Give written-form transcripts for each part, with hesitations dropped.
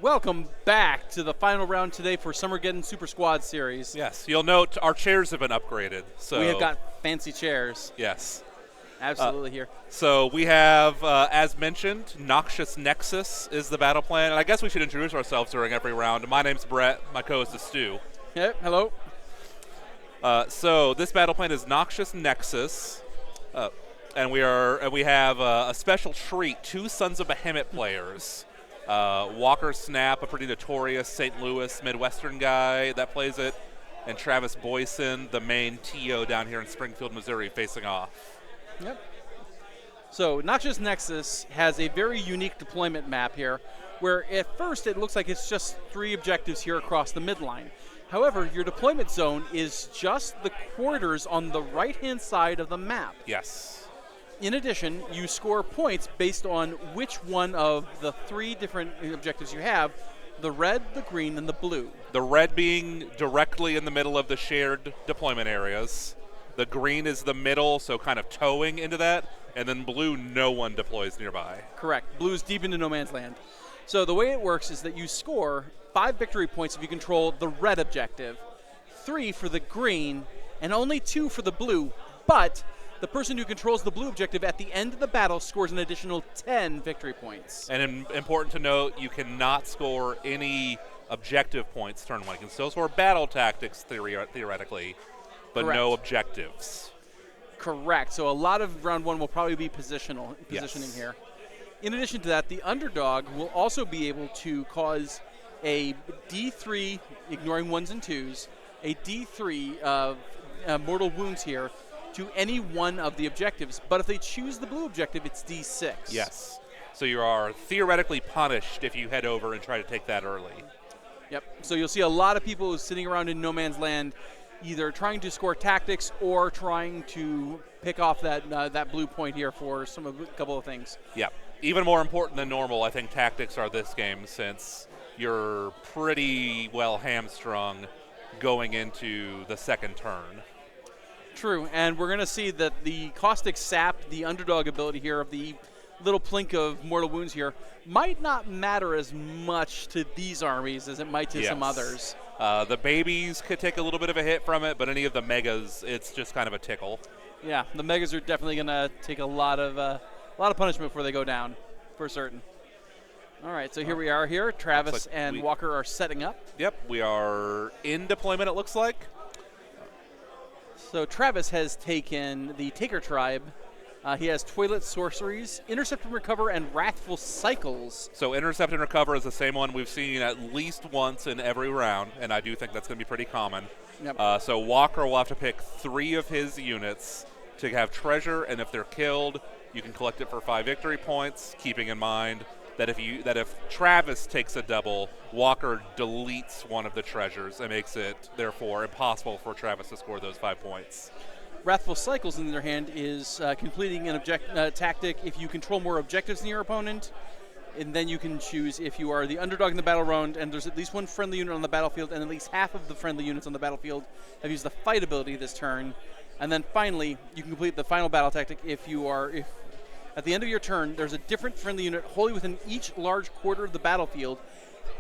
Welcome back to the final round today for Summergeddon Super Squad Series. Yes, you'll note our chairs have been upgraded. So we have got fancy chairs. Yes. Absolutely here. So we have, as mentioned, Noxious Nexus is the battle plan. And I guess we should introduce ourselves during every round. My name's Brett. My co-host is Stu. Yep, hello. So this battle plan is Noxious Nexus. And we have a special treat, 2 Sons of Behemat players. Walker Snap, a pretty notorious St. Louis Midwestern guy that plays it, and Travis Boysen, the main TO down here in Springfield, Missouri, facing off. Yep. So Noxious Nexus has a very unique deployment map here, where at first it looks like it's just 3 objectives here across the midline. However, your deployment zone is just the quarters on the right-hand side of the map. Yes. In addition, you score points based on which one of the 3 different objectives you have, the red, the green, and the blue. The red being directly in the middle of the shared deployment areas. The green is the middle, so kind of towing into that. And then blue, no one deploys nearby. Correct. Blue is deep into no man's land. So the way it works is that you score 5 victory points if you control the red objective, 3 for the green, and only 2 for the blue. But the person who controls the blue objective at the end of the battle scores an additional 10 victory points. And important to note, you cannot score any objective points turn 1. You can still score battle tactics theoretically, but Correct. no objectives. Correct. So a lot of round 1 will probably be positioning Yes. here. In addition to that, the underdog will also be able to cause a D3, ignoring 1s and 2s, a D3 of mortal wounds here to any one of the objectives. But if they choose the blue objective, it's D6. Yes. So you are theoretically punished if you head over and try to take that early. Yep. So you'll see a lot of people sitting around in no man's land either trying to score tactics or trying to pick off that blue point here for a couple of things. Yeah. Even more important than normal, I think tactics are this game, since you're pretty well hamstrung going into the second turn. True, and we're going to see that the Caustic Sap, the underdog ability here of the little plink of mortal wounds here, might not matter as much to these armies as it might to some others. The babies could take a little bit of a hit from it, but any of the megas, it's just kind of a tickle. Yeah, the megas are definitely going to take a lot of punishment before they go down, for certain. All right, so here we are here. Travis and Walker are setting up. Yep, we are in deployment, it looks like. So Travis has taken the Taker Tribe. He has Toilet Sorceries, Intercept and Recover, and Wrathful Cycles. So Intercept and Recover is the same one we've seen at least once in every round, and I do think that's going to be pretty common. Yep. So Walker will have to pick 3 of his units to have treasure, and if they're killed, you can collect it for 5 victory points, keeping in mind that if Travis takes a double, Walker deletes one of the treasures and makes it, therefore, impossible for Travis to score those 5 points. Wrathful Cycles, on the other hand, is completing an tactic if you control more objectives than your opponent, and then you can choose if you are the underdog in the battle round and there's at least 1 friendly unit on the battlefield and at least half of the friendly units on the battlefield have used the fight ability this turn. And then finally, you can complete the final battle tactic if at the end of your turn, there's a different friendly unit wholly within each large quarter of the battlefield,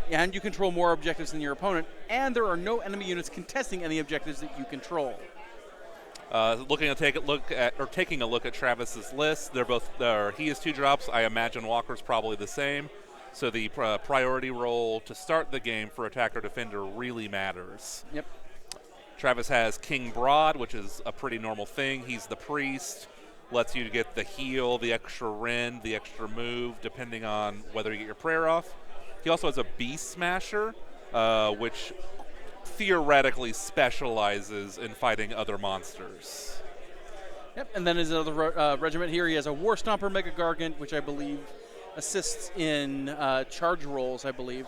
and you control more objectives than your opponent, and there are no enemy units contesting any objectives that you control. Taking a look at Travis's list, they're both he has 2 drops. I imagine Walker's probably the same. So the priority roll to start the game for attacker defender really matters. Yep. Travis has King Broad, which is a pretty normal thing. He's the priest. Lets you get the heal, the extra rend, the extra move, depending on whether you get your prayer off. He also has a Beast Smasher, which theoretically specializes in fighting other monsters. Yep, and then his other regiment here, he has a War Stomper Mega Gargant, which I believe assists in charge rolls, I believe.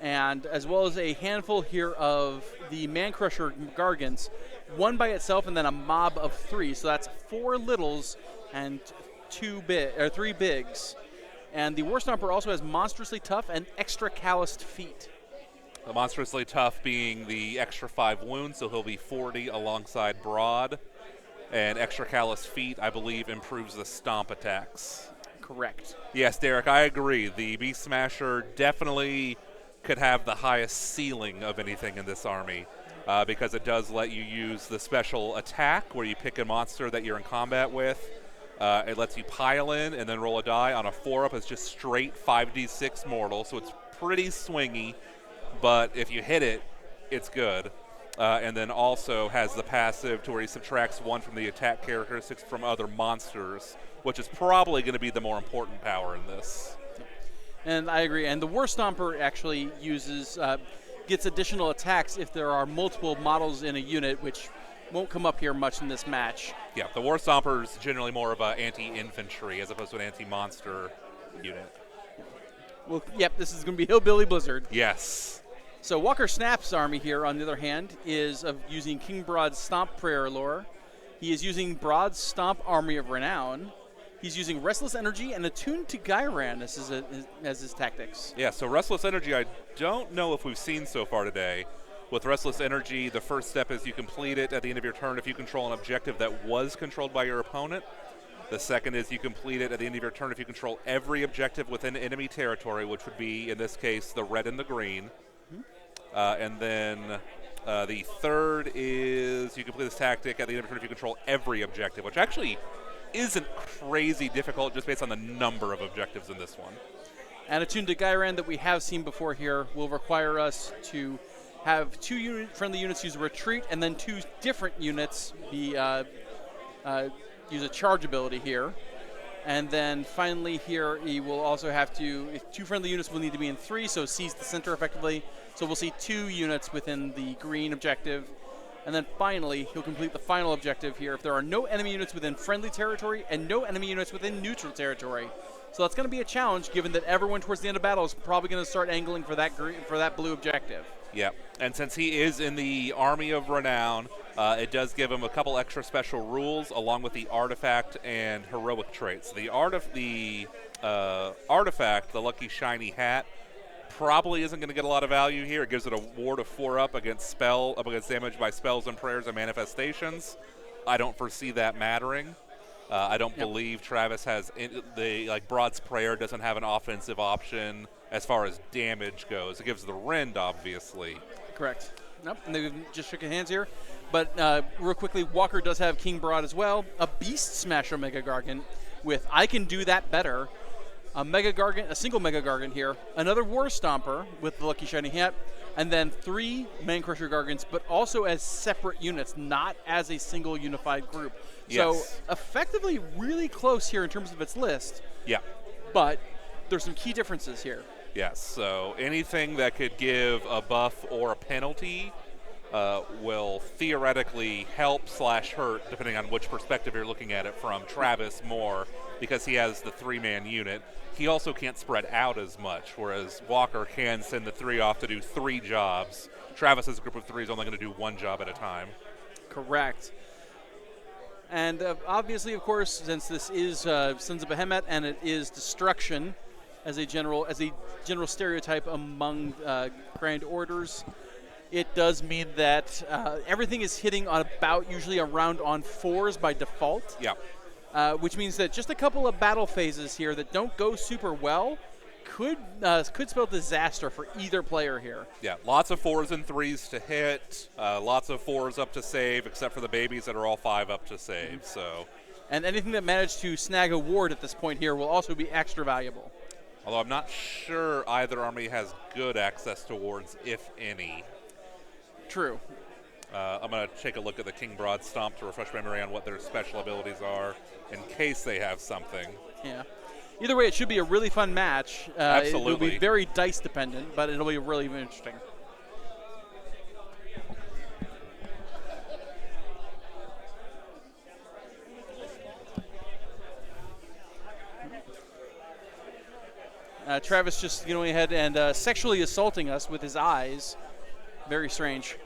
And as well as a handful here of the Man Crusher Gargants, 1 by itself and then a mob of 3. So that's 4 littles and 3 bigs. And the War Stomper also has Monstrously Tough and Extra Calloused Feet. The Monstrously Tough being the extra 5 wounds, so he'll be 40 alongside Broad. And Extra Calloused Feet, I believe, improves the stomp attacks. correct. Yes, Derek, I agree. The Beast Smasher definitely could have the highest ceiling of anything in this army because it does let you use the special attack where you pick a monster that you're in combat with. It lets you pile in and then roll a die. On a 4-up, it's just straight 5d6 mortal, so it's pretty swingy, but if you hit it, it's good. And then also has the passive to where he subtracts 1 from the attack characteristics from other monsters, which is probably going to be the more important power in this. And I agree. And the War Stomper actually gets additional attacks if there are multiple models in a unit, which won't come up here much in this match. Yeah, the War Stomper is generally more of an anti-infantry as opposed to an anti-monster unit. Well, yep, this is going to be Hillbilly Blizzard. Yes. So Walker Snap's army here, on the other hand, is of using King Broad's Stomp Prayer lore. He is using Broad's Stomp Army of Renown. He's using Restless Energy and Attuned to Gyran as his tactics. Yeah, so Restless Energy, I don't know if we've seen so far today. With Restless Energy, the first step is you complete it at the end of your turn if you control an objective that was controlled by your opponent. The second is you complete it at the end of your turn if you control every objective within enemy territory, which would be, in this case, the red and the green. And then the third is you complete this tactic at the end of your turn if you control every objective, which actually isn't crazy difficult just based on the number of objectives in this one. And Attuned to Gyran that we have seen before here will require us to have 2 friendly units use a retreat and then 2 different units use a charge ability here. And then finally here he will also have to, 2 friendly units will need to be in 3, so seize the center effectively. So we'll see 2 units within the green objective. And then finally, he'll complete the final objective here if there are no enemy units within friendly territory and no enemy units within neutral territory. So that's going to be a challenge, given that everyone towards the end of battle is probably going to start angling for that blue objective. Yeah, and since he is in the Army of Renown, it does give him a couple extra special rules along with the artifact and heroic traits. The artifact, the Lucky Shiny Hat, probably isn't going to get a lot of value here. It gives it a ward of 4-up against damage by spells and prayers and manifestations. I don't foresee that mattering. I don't believe Travis has Broad's Prayer doesn't have an offensive option as far as damage goes. It gives the rend, obviously. Correct. Nope, and they just shook hands here. But real quickly, Walker does have King Broad as well. A Beast Smasher Mega Gargant with I Can Do That Better. A single Mega Gargant here. Another War Stomper with the Lucky Shiny Hat. And then 3 Man Crusher Gargants, but also as separate units, not as a single unified group. Yes. So effectively really close here in terms of its list. Yeah. But there's some key differences here. Yes, so anything that could give a buff or a penalty will theoretically help/hurt, depending on which perspective you're looking at it from, Travis more, because he has the 3-man unit. He also can't spread out as much, whereas Walker can send the 3 off to do 3 jobs. Travis, as a group of 3, is only going to do 1 job at a time. Correct. And obviously, of course, since this is Sons of Behemat and it is destruction as a general stereotype among Grand Orders, it does mean that everything is hitting on usually around on 4s by default. Yeah. Which means that just a couple of battle phases here that don't go super well could spell disaster for either player here. Yeah, lots of 4s and 3s to hit, lots of 4s up to save, except for the babies that are all 5 up to save. So, and anything that managed to snag a ward at this point here will also be extra valuable. Although I'm not sure either army has good access to wards, if any. True. I'm going to take a look at the King Broad Stomp to refresh memory on what their special abilities are in case they have something. Yeah. Either way, it should be a really fun match. Absolutely. It will be very dice dependent, but it'll be really interesting. Travis just going ahead and sexually assaulting us with his eyes. Very strange.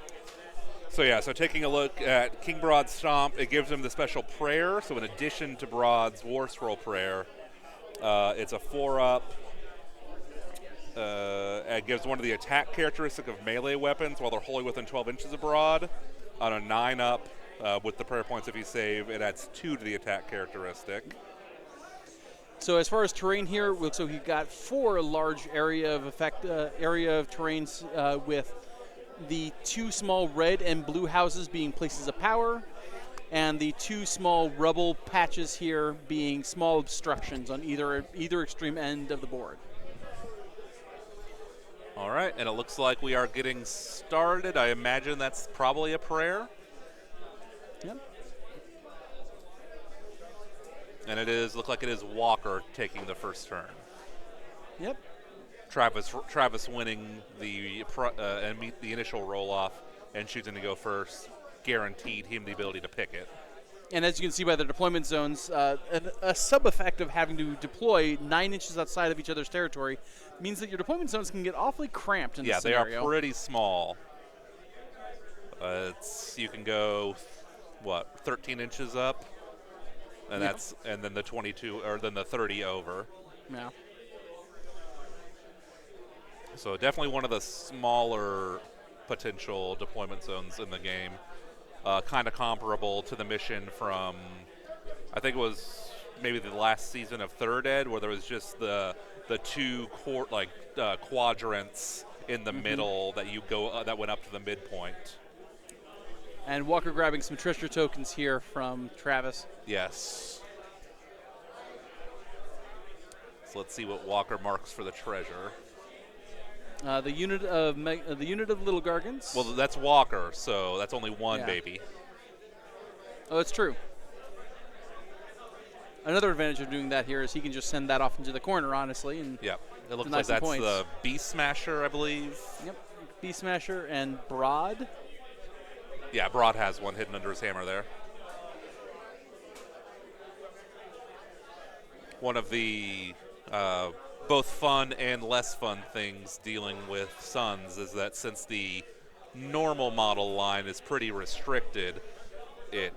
So taking a look at King Broad's Stomp, it gives him the special prayer. So in addition to Broad's War Scroll prayer, it's a 4-up. It gives one of the attack characteristic of melee weapons while they're wholly within 12 inches of Broad. On a 9-up, with the prayer points if you save, it adds 2 to the attack characteristic. So as far as terrain here, so we've got 4 large area of terrains with the 2 small red and blue houses being places of power, and the 2 small rubble patches here being small obstructions on either extreme end of the board. All right, and it looks like we are getting started. I imagine that's probably a prayer. Yep. And look like it is Walker taking the first turn. Yep. Travis winning the initial roll off and choosing to go first, guaranteed him the ability to pick it. And as you can see by the deployment zones, a sub-effect of having to deploy 9 inches outside of each other's territory means that your deployment zones can get awfully cramped in this scenario. They are pretty small. You can go, 13 inches up, and and then the 22 or then the 30 over. Yeah. So definitely one of the smaller potential deployment zones in the game. Kind of comparable to the mission from, I think it was maybe the last season of Third Ed, where there was just the 2 quadrants in the middle that that went up to the midpoint. And Walker grabbing some treasure tokens here from Travis. Yes. So let's see what Walker marks for the treasure. The unit of little gargants. Well, that's Walker, so that's only 1 baby. Oh, it's true. Another advantage of doing that here is he can just send that off into the corner, honestly. And it looks nice like that's points. the Beast Smasher, I believe. Yep, Beast Smasher and Broad. Yeah, Broad has one hidden under his hammer there. One of the both fun and less fun things dealing with Suns is that since the normal model line is pretty restricted, it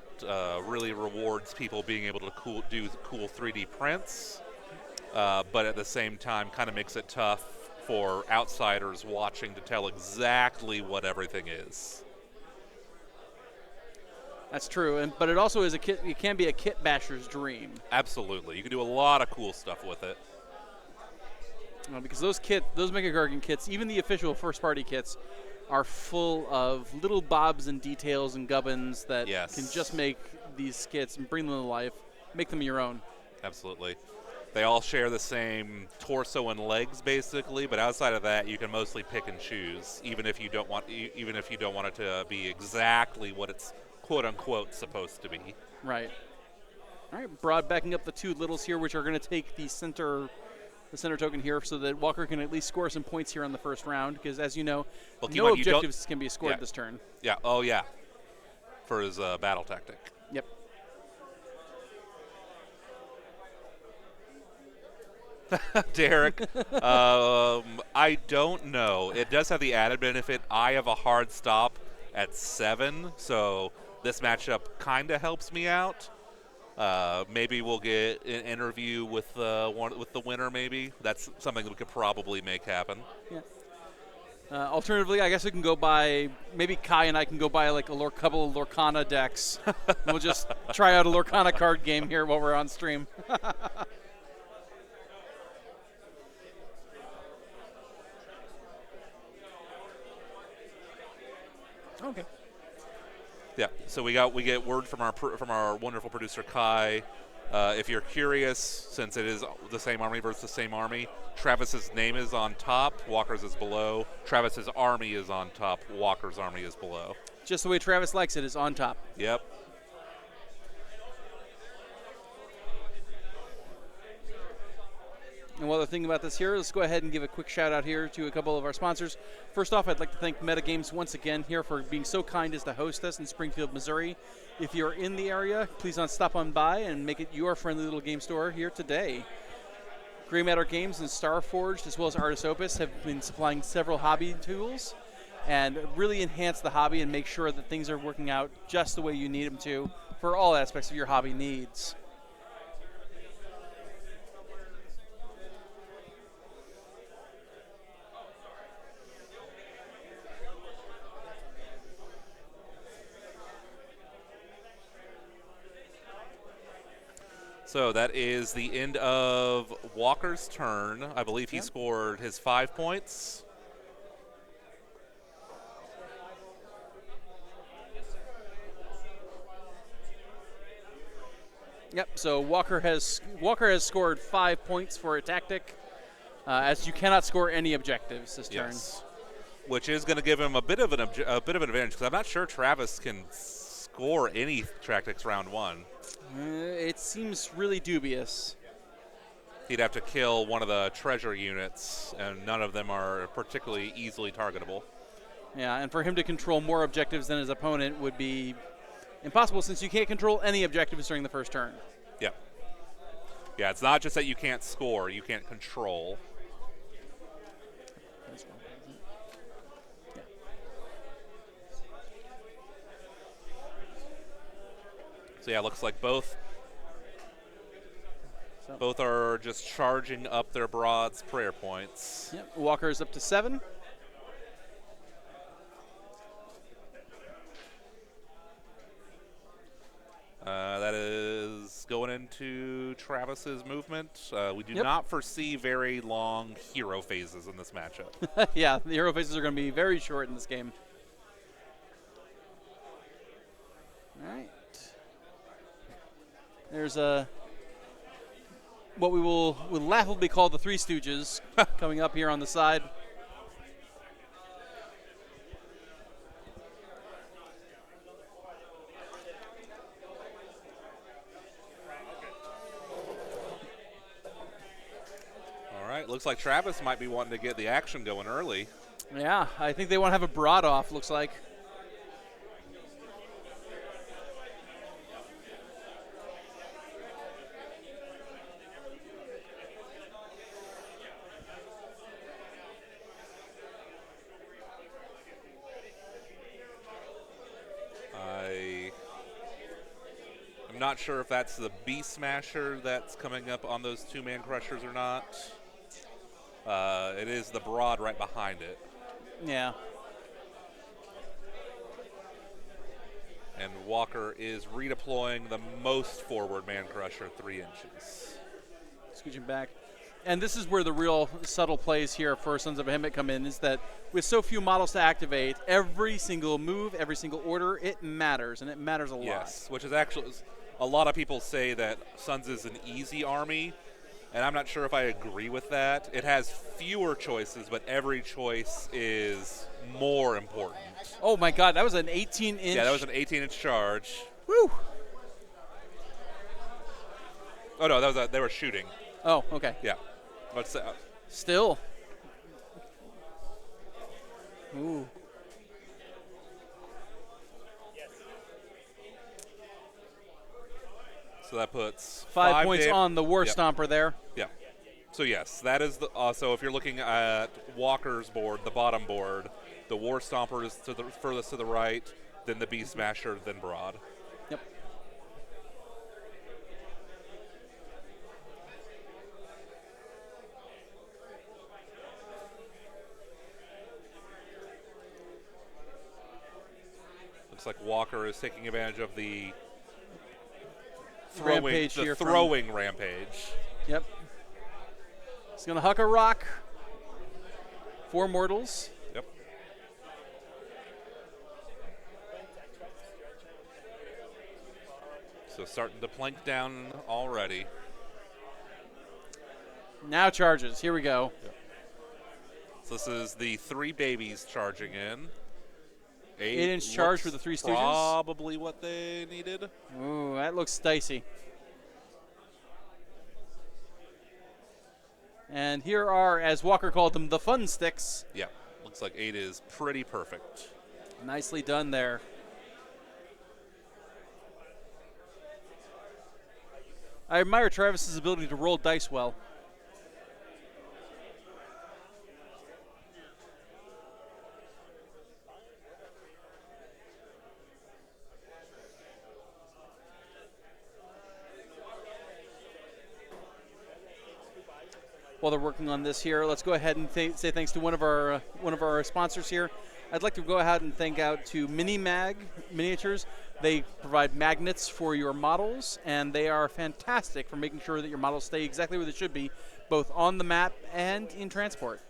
really rewards people being able to do cool 3D prints, but at the same time kind of makes it tough for outsiders watching to tell exactly what everything is. That's true, but it also is it can be a kit basher's dream. Absolutely, you can do a lot of cool stuff with it. Because those Mega Gargan kits, even the official first-party kits, are full of little bobs and details and gubbins that can just make these skits and bring them to life, make them your own. Absolutely. They all share the same torso and legs, basically, but outside of that, you can mostly pick and choose, even if you don't want it to be exactly what it's quote unquote supposed to be. Right. All right. Broad backing up the 2 littles here, which are going to take the center token here, so that Walker can at least score some points here on the first round. Because as you know, no objectives can be scored this turn. Yeah. Oh yeah. For his battle tactic. Yep. Derek, I don't know. It does have the added benefit. I have a hard stop at 7, so this matchup kind of helps me out. Maybe we'll get an interview with the winner. Maybe that's something that we could probably make happen. Yeah. Alternatively, I guess we can go buy. Maybe Kai and I can go buy like a couple of Lorcana decks. And we'll just try out a Lorcana card game here while we're on stream. Okay. Yeah. So we get word from our wonderful producer Kai. If you're curious, since it is the same army versus the same army, Travis's name is on top, Walker's is below. Travis's army is on top, Walker's army is below. Just the way Travis likes it, is on top. Yep. And while they're thinking about this here, let's go ahead and give a quick shout out here to a couple of our sponsors. First off, I'd like to thank Metagames once again here for being so kind as to host us in Springfield, Missouri. If you're in the area, please stop on by and make it your friendly little game store here today. Gray Matter Games and Starforged, as well as Artis Opus, have been supplying several hobby tools and really enhance the hobby and make sure that things are working out just the way you need them to for all aspects of your hobby needs. So that is the end of Walker's turn. I believe he Yep. scored his 5 points. Yep. So Walker has scored 5 points for a tactic, as you cannot score any objectives this turn. Yes. Which is going to give him a bit of an advantage because I'm not sure Travis can score any tactics round 1. It seems really dubious. He'd have to kill one of the treasure units, and none of them are particularly easily targetable. Yeah, and for him to control more objectives than his opponent would be impossible since you can't control any objectives during the first turn. Yeah. Yeah, it's not just that you can't score, you can't control. So yeah, it looks like both are just charging up their broads prayer points. Yep. Walker's up to 7. That is going into Travis's movement. We do Yep. not foresee very long hero phases in this matchup. Yeah, the hero phases are going to be very short in this game. All right. There's what we will laughably call the Three Stooges coming up here on the side. All right, looks like Travis might be wanting to get the action going early. Yeah, I think they want to have a broad off, looks like. I'm not sure if that's the Beast Smasher that's coming up on those 2-man crushers or not. It is the broad right behind it. Yeah. And Walker is redeploying the most forward man crusher 3 inches. Scooching back. And this is where the real subtle plays here for Sons of Behemat come in, is that with so few models to activate, every single move, every single order, it matters, and it matters a lot. Yes, which is actually, a lot of people say that Sons is an easy army, and I'm not sure if I agree with that. It has fewer choices, but every choice is more important. Oh my God, that was an 18-inch. Yeah, that was an 18-inch charge. Woo! Oh no, they were shooting. Oh, okay. Yeah. But Still. Ooh. So that puts 5 points on the War Stomper there. Yeah. So yes, that is the. So if you're looking at Walker's board, the bottom board, the War Stomper is to the furthest to the right, then the Beast Smasher, then Broad. Yep. Looks like Walker is taking advantage of the Rampage here throwing rampage. Yep. He's going to huck a rock. 4 mortals. Yep. So starting to plank down already. Now charges. Here we go. Yep. So this is the 3 babies charging in. 8-inch charge for the Three Stooges. Probably what they needed. Ooh, that looks dicey. And here are, as Walker called them, the fun sticks. Yeah, looks like 8 is pretty perfect. Nicely done there. I admire Travis's ability to roll dice well. While they're working on this here, let's go ahead and say thanks to one of our sponsors here, I'd like to go ahead and thank out to Minimag Miniatures. They provide magnets for your models, and they are fantastic for making sure that your models stay exactly where they should be, both on the map and in transport.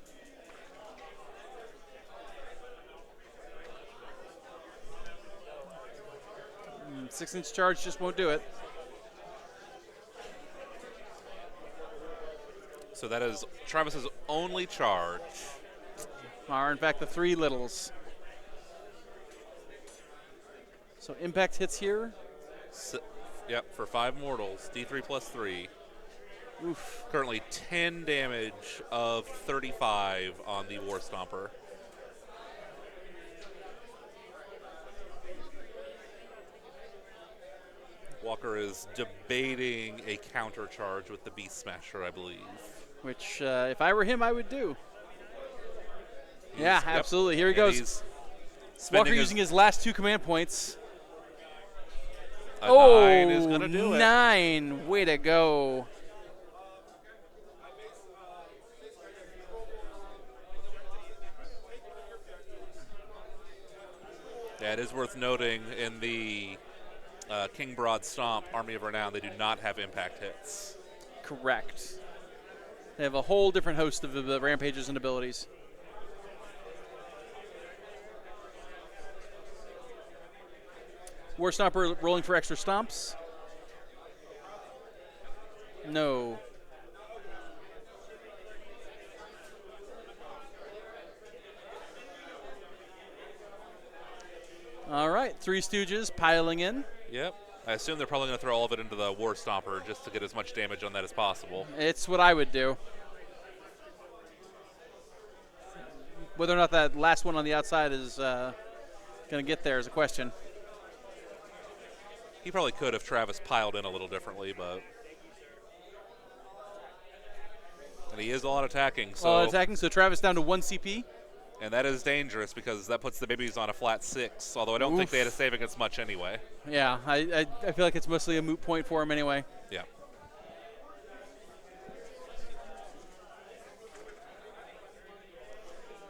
Six-inch charge just won't do it. So that is Travis's only charge. Are in fact the 3 littles. So impact hits here. Yep, for 5 mortals, D3 plus 3. Oof. Currently 10 damage of 35 on the War Stomper. Walker is debating a counter charge with the Beast Smasher, I believe. Which, if I were him, I would do. Yeah, Yep. absolutely. Here he goes. Walker using his last 2 command points. A 9 is going to do it. 9. Way to go. Yeah, it is worth noting in the King Broad Stomp Army of Renown, they do not have impact hits. Correct. They have a whole different host of the rampages and abilities. War Stomper rolling for extra stomps. No. All right, 3 Stooges piling in. Yep. I assume they're probably going to throw all of it into the War Stomper just to get as much damage on that as possible. It's what I would do. Whether or not that last one on the outside is going to get there is a question. He probably could if Travis piled in a little differently, but... And he is a lot attacking, so... So Travis down to 1 CP. And that is dangerous because that puts the babies on a flat 6, although I don't think they had to save against much anyway. Yeah, I feel like it's mostly a moot point for him anyway. Yeah.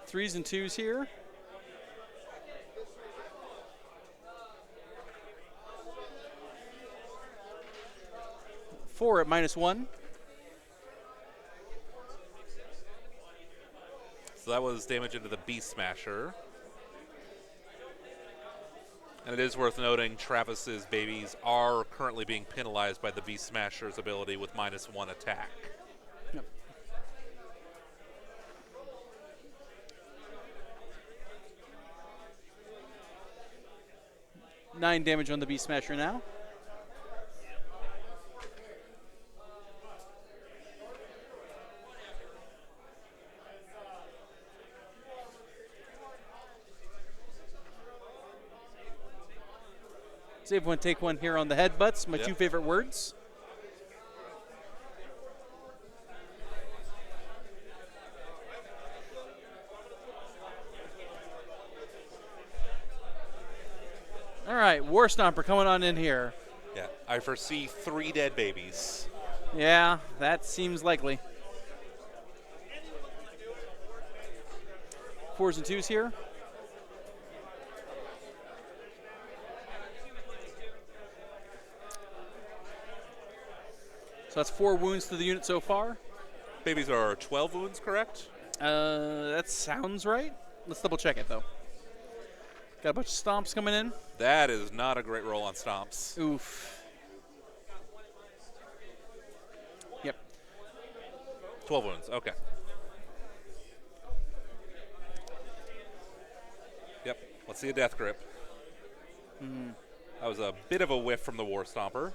Threes and 2s here. Four at -1. So that was damage into the Beast Smasher. And it is worth noting Travis's babies are currently being penalized by the Beast Smasher's ability with -1 attack. Yep. Nine damage on the Beast Smasher now. So everyone take one here on the headbutts, my 2 favorite words. All right, War Stomper coming on in here. Yeah, I foresee 3 dead babies. Yeah, that seems likely. 4s and 2s here. So that's 4 wounds to the unit so far. Babies are 12 wounds, correct? That sounds right. Let's double check it, though. Got a bunch of stomps coming in. That is not a great roll on stomps. Oof. Yep. 12 wounds, okay. Yep, let's see a death grip. That was a bit of a whiff from the War Stomper.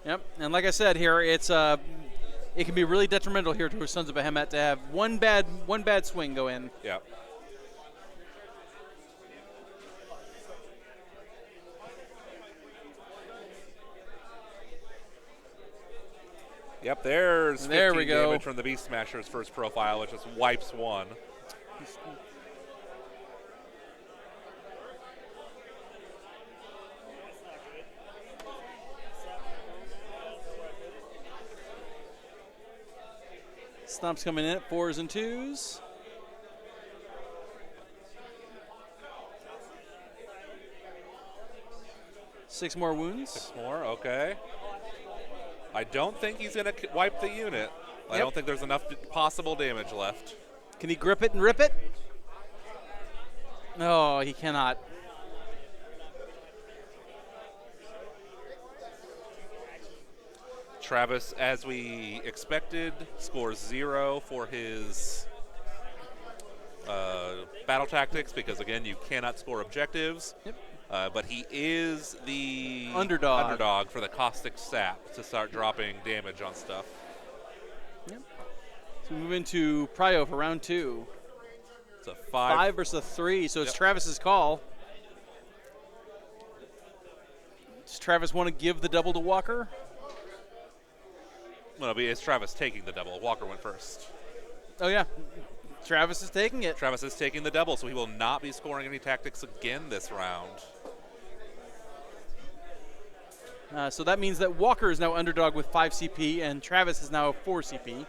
Yep, and like I said here, it can be really detrimental here to Sons of Behemat to have one bad swing go in. Yep. Yep, there's 15 damage from the Beast Smasher's first profile, which just wipes 1. Stomps coming in at 4s and 2s. 6 more wounds. 6 more, okay. I don't think he's going to wipe the unit. I don't think there's enough possible damage left. Can he grip it and rip it? No, he cannot. Travis, as we expected, scores 0 for his battle tactics because, again, you cannot score objectives. Yep. But he is the underdog for the caustic sap to start dropping damage on stuff. Yep. So we move into Prio for round 2. It's a 5 versus a 3, so it's Travis's call. Does Travis want to give the double to Walker? Well, it's Travis taking the double. Walker went first. Oh, yeah. Travis is taking it. Travis is taking the double, so he will not be scoring any tactics again this round. So that means that Walker is now underdog with 5 CP, and Travis is now 4 CP.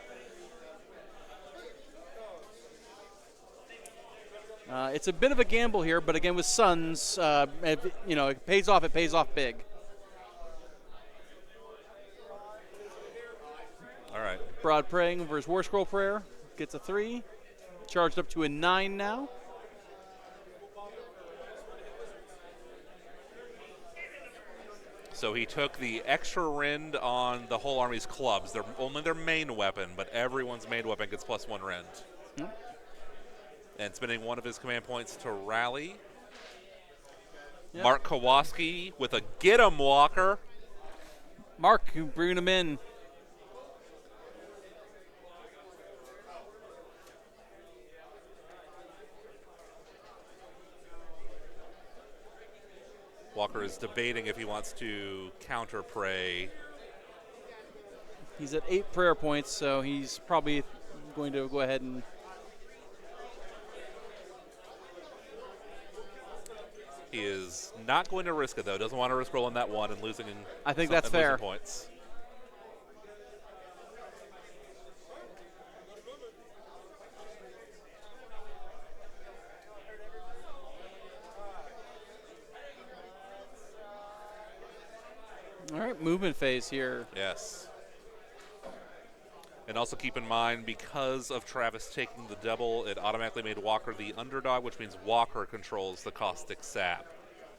It's a bit of a gamble here, but again, with Suns, it pays off. It pays off big. All right. Broad Praying versus War Scroll Prayer gets a 3. Charged up to a 9 now. So he took the extra rend on the whole army's clubs. They're only their main weapon, but everyone's main weapon gets +1 rend. And spending one of his command points to rally. Yep. Mark Kowalski with a get 'em Walker. Mark, you bringing him in. Walker is debating if he wants to counter pray. He's at 8 prayer points, so he's probably going to go ahead and. He is not going to risk it, though. Doesn't want to risk rolling that 1 and losing. I think that's fair. Points. All right, movement phase here. Yes. And also keep in mind, because of Travis taking the double, it automatically made Walker the underdog, which means Walker controls the caustic sap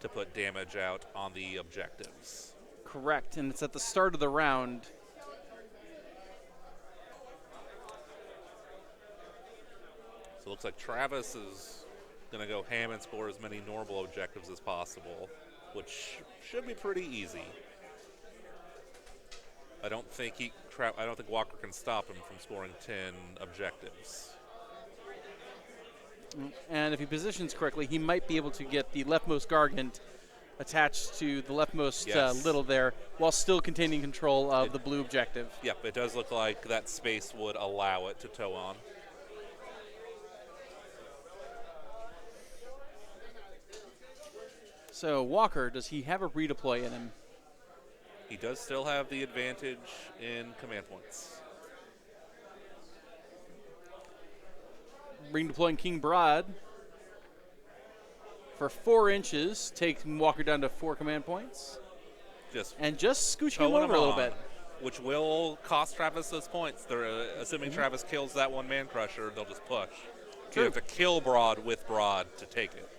to put damage out on the objectives. Correct, and it's at the start of the round. So it looks like Travis is going to go ham and score as many normal objectives as possible, which should be pretty easy. I don't think Walker can stop him from scoring 10 objectives. And if he positions correctly, he might be able to get the leftmost Gargant attached to the leftmost little there while still containing control of the blue objective. Yep, it does look like that space would allow it to tow on. So Walker, does he have a redeploy in him? He does still have the advantage in command points. Redeploying King Broad for 4 inches, taking Walker down to 4 command points. Just scooching him over a little bit. Which will cost Travis those points. They're assuming Travis kills that one man crusher, they'll just push. You have to kill Broad with Broad to take it.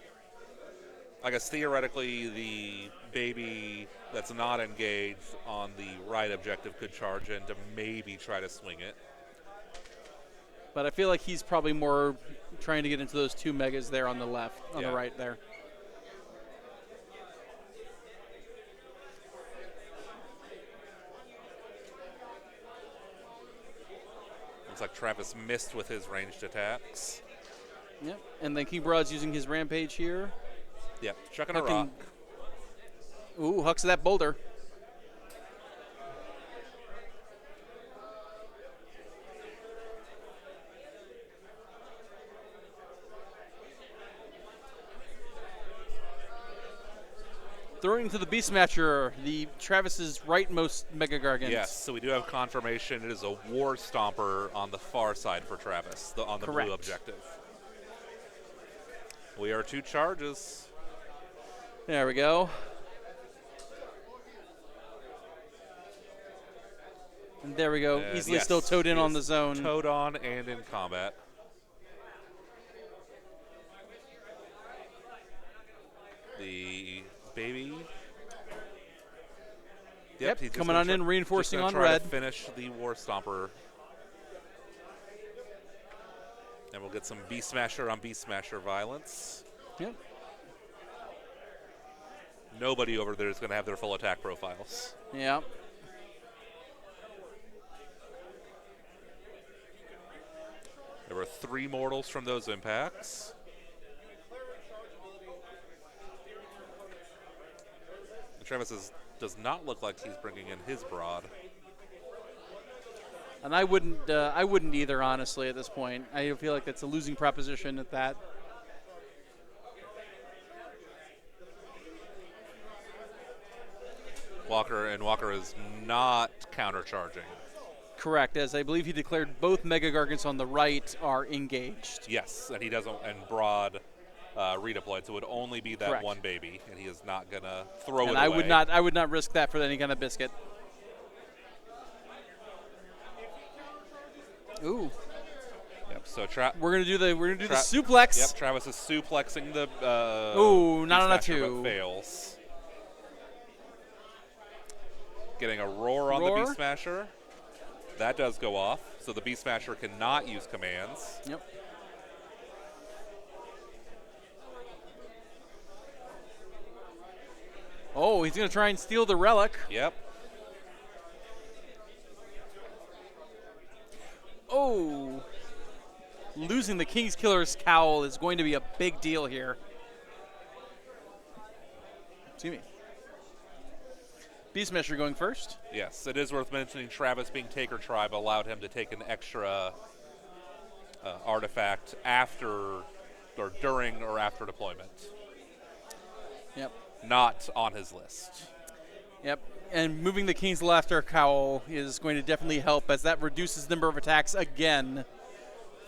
I guess theoretically the baby that's not engaged on the right objective could charge in to maybe try to swing it. But I feel like he's probably more trying to get into those 2 megas there on the left, on the right there. Looks like Travis missed with his ranged attacks. Yep, and then King Broad's using his rampage here. Yep, chucking a rock. Ooh, hucks that boulder. Throwing to the Beast Smasher, the Travis's rightmost Mega Gargant. Yes, so we do have confirmation. It is a War Stomper on the far side for Travis, on the blue objective. We are 2 charges. There we go. And there we go. And Easily yes, still towed in he on is the zone. Towed on and in combat. The baby. Yep, He's just coming gonna on in, reinforcing on try red. to finish the War Stomper. And we'll get some Beast Smasher on Beast Smasher violence. Yep. Nobody over there is going to have their full attack profiles. Yeah. There were 3 mortals from those impacts. Travis does not look like he's bringing in his broad. And I wouldn't either, honestly, at this point. I feel like that's a losing proposition at that. Walker is not countercharging. Correct, as I believe he declared both Mega Gargants on the right are engaged. Yes, and he doesn't, and broad redeployed, so it would only be that Correct. one baby, and he is not gonna throw And it I away. I would not risk that for any kind of biscuit. Ooh. Yep. So we're gonna do the suplex. Yep. Travis is suplexing the. Ooh, not on a Beast Smasher, 2. but fails. Getting a roar on the Beast Smasher. That does go off, so the Beast Smasher cannot use commands. Yep. Oh, he's going to try and steal the relic. Yep. Oh. Losing the King's Killer's cowl is going to be a big deal here. Excuse me. Beast Smasher going first. Yes, it is worth mentioning Travis being Taker Tribe allowed him to take an extra artifact after or during or after deployment. Yep. Not on his list. Yep. And moving the King's Laughter cowl is going to definitely help, as that reduces the number of attacks again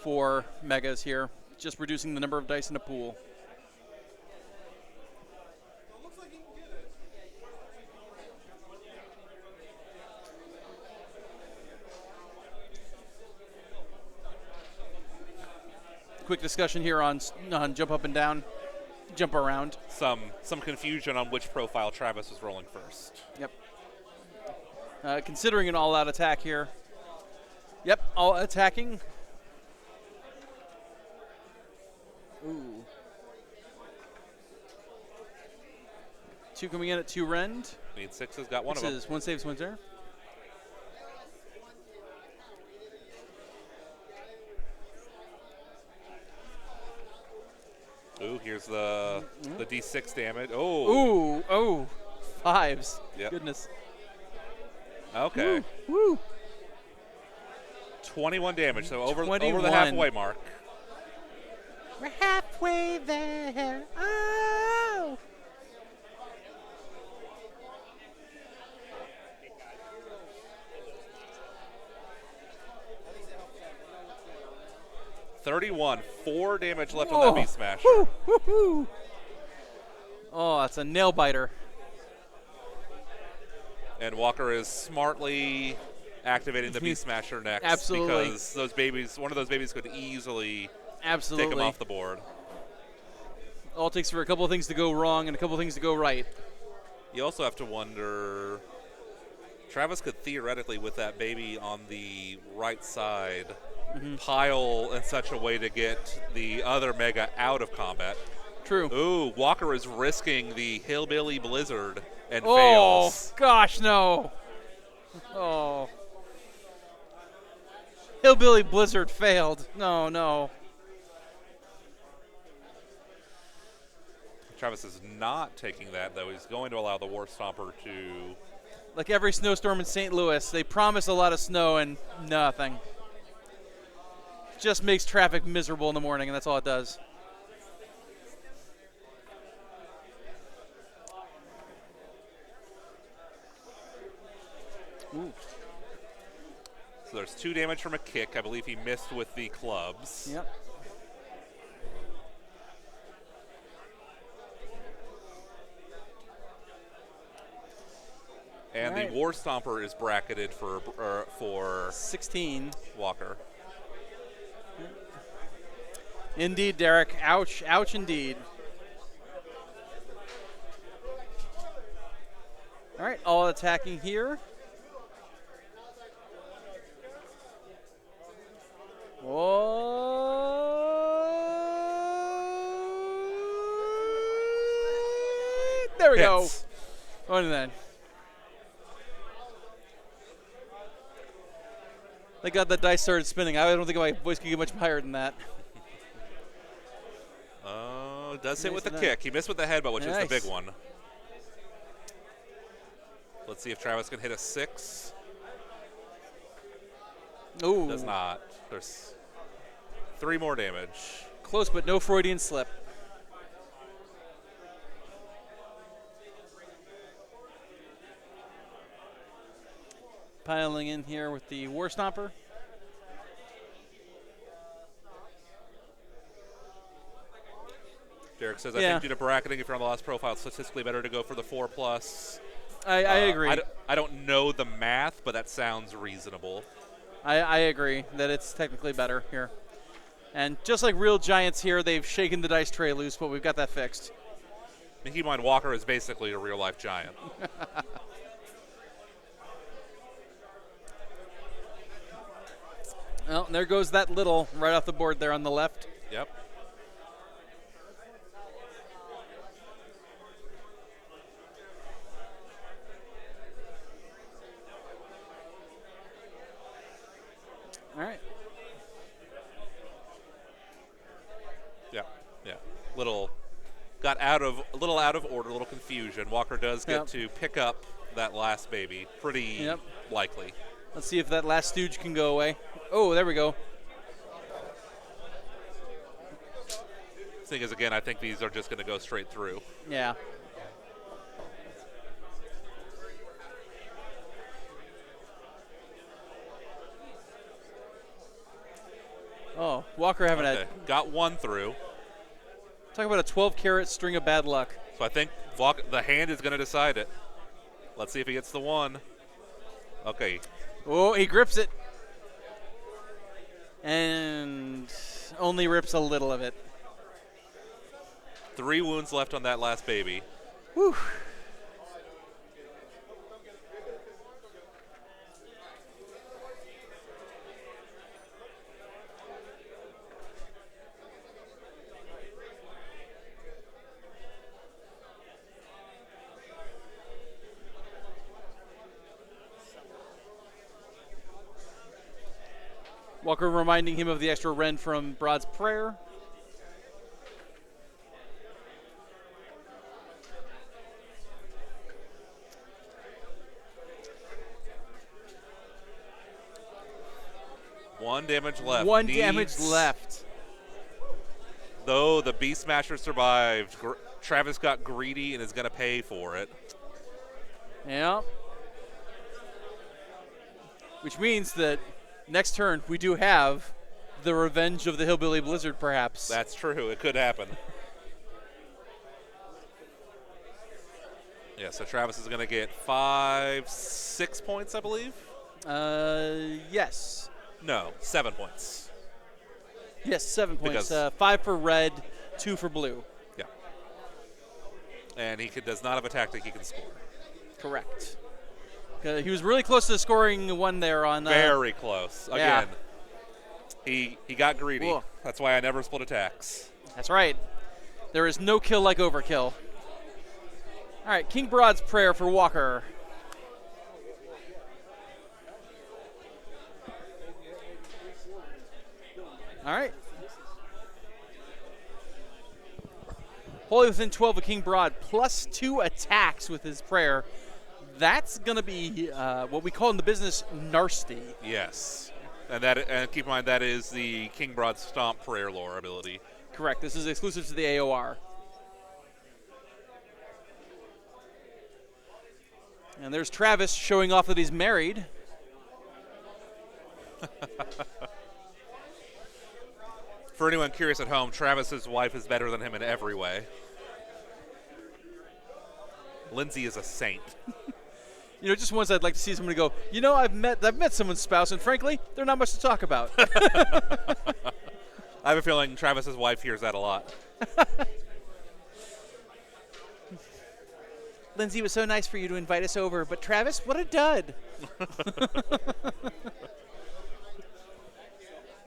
for Megas here. Just reducing the number of dice in a pool. Quick discussion here on jump up and down, jump around. Some confusion on which profile Travis was rolling first. Yep. Considering an all-out attack here. Yep, all attacking. Ooh. 2 coming in at 2 rend. Need 6 has got one of them. This is 1 saves, 1 there. Ooh, here's the D6 damage. Oh. Ooh, oh. 5s. Yep. Goodness. Okay. Woo. 21 damage, so over the 21. halfway mark. We're halfway there. Oh. $31, 4 damage left Whoa. on that Beast Smasher. Woo, woo, woo. Oh, that's a nail biter. And Walker is smartly activating the Beast Smasher next. Absolutely. Because those babies, one of those babies could easily Absolutely. take him off the board. All it takes for a couple of things to go wrong and a couple of things to go right. You also have to wonder, Travis could theoretically, with that baby on the right side, pile in such a way to get the other Mega out of combat. True. Ooh, Walker is risking the Hillbilly Blizzard and Oh, fails. gosh, no. Oh. Hillbilly Blizzard failed. No, no. Travis is not taking that, though. He's going to allow the War Stomper to... Like every snowstorm in St. Louis, they promise a lot of snow and nothing. Just makes traffic miserable in the morning, and that's all it does. Ooh. So there's 2 damage from a kick. I believe he missed with the clubs. Yep. And right. the War Stomper is bracketed for 16. Walker. Indeed, Derek. Ouch. Ouch indeed. All right, all attacking here. Oh. There we go. Hits. On to that. Thank God the dice started spinning. I don't think my voice could get much higher than that. Oh, does hit Nice with the enough. kick. He missed with the headbutt, which is the Nice. big one. Let's see if Travis can hit a 6. Ooh. Does not. There's 3 more damage. Close, but no Freudian slip. Piling in here with the War Stomper. Derek says, I Yeah. think due to bracketing, if you're on the last profile, it's statistically better to go for the 4+. I agree. I don't know the math, but that sounds reasonable. I agree that it's technically better here. And just like real giants here, they've shaken the dice tray loose, but we've got that fixed. And keep in mind, Walker is basically a real-life giant. Well, there goes that little right off the board there on the left. Yep. All right. Yeah. Got a little out of order, a little confusion. Walker does get Yep. to pick up that last baby. Pretty Yep. likely. Let's see if that last stooge can go away. Oh, there we go. Thing is, again, I think these are just going to go straight through. Yeah. Oh, Walker having Okay. Got 1 through. talk about a 12-carat string of bad luck. So I think the hand is going to decide it. Let's see if he gets the 1. Okay. Oh, he grips it. And only rips a little of it. 3 wounds left on that last baby. Whew. Walker reminding him of the extra Ren from Broad's Prayer. One damage left. One damage left. Though the Beast Smasher survived, Travis got greedy and is going to pay for it. Yeah. Which means that next turn we do have the revenge of the Hillbilly Blizzard, perhaps. That's true. It could happen. Yeah, so Travis is going to get 6 points, I believe? Yes. No, 7 points. Yes, 7 points. Because- 5 for red, 2 for blue. Yeah. And he does not have a tactic he can score. Correct. He was really close to scoring one there on. Very close. Yeah. Again, he got greedy. Whoa. That's why I never split attacks. That's right. There is no kill like overkill. All right, King Broad's Prayer for Walker. All right. Wholly within 12 of King Broad, plus 2 attacks with his prayer. That's going to be what we call in the business nasty. Yes. And keep in mind, that is the King Broad Stomp Prayer Lore ability. Correct. This is exclusive to the AOR. And there's Travis showing off that he's married. For anyone curious at home, Travis's wife is better than him in every way. Lindsay is a saint. You know, just once I'd like to see somebody go, you know, I've met someone's spouse, and frankly, they're not much to talk about. I have a feeling Travis's wife hears that a lot. Lindsay, it was so nice for you to invite us over, but Travis, what a dud.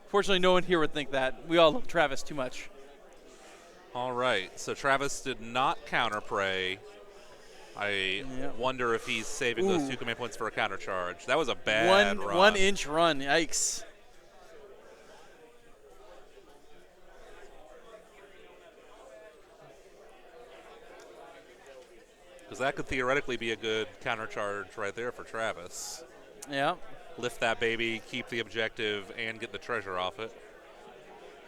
Fortunately, no one here would think that. We all love Travis too much. All right, so Travis did not counter prey. I wonder if he's saving those 2 command points for a counter charge. That was a bad run. 1 inch run, yikes. Because that could theoretically be a good counter charge right there for Travis. Yeah. Lift that baby, keep the objective, and get the treasure off it.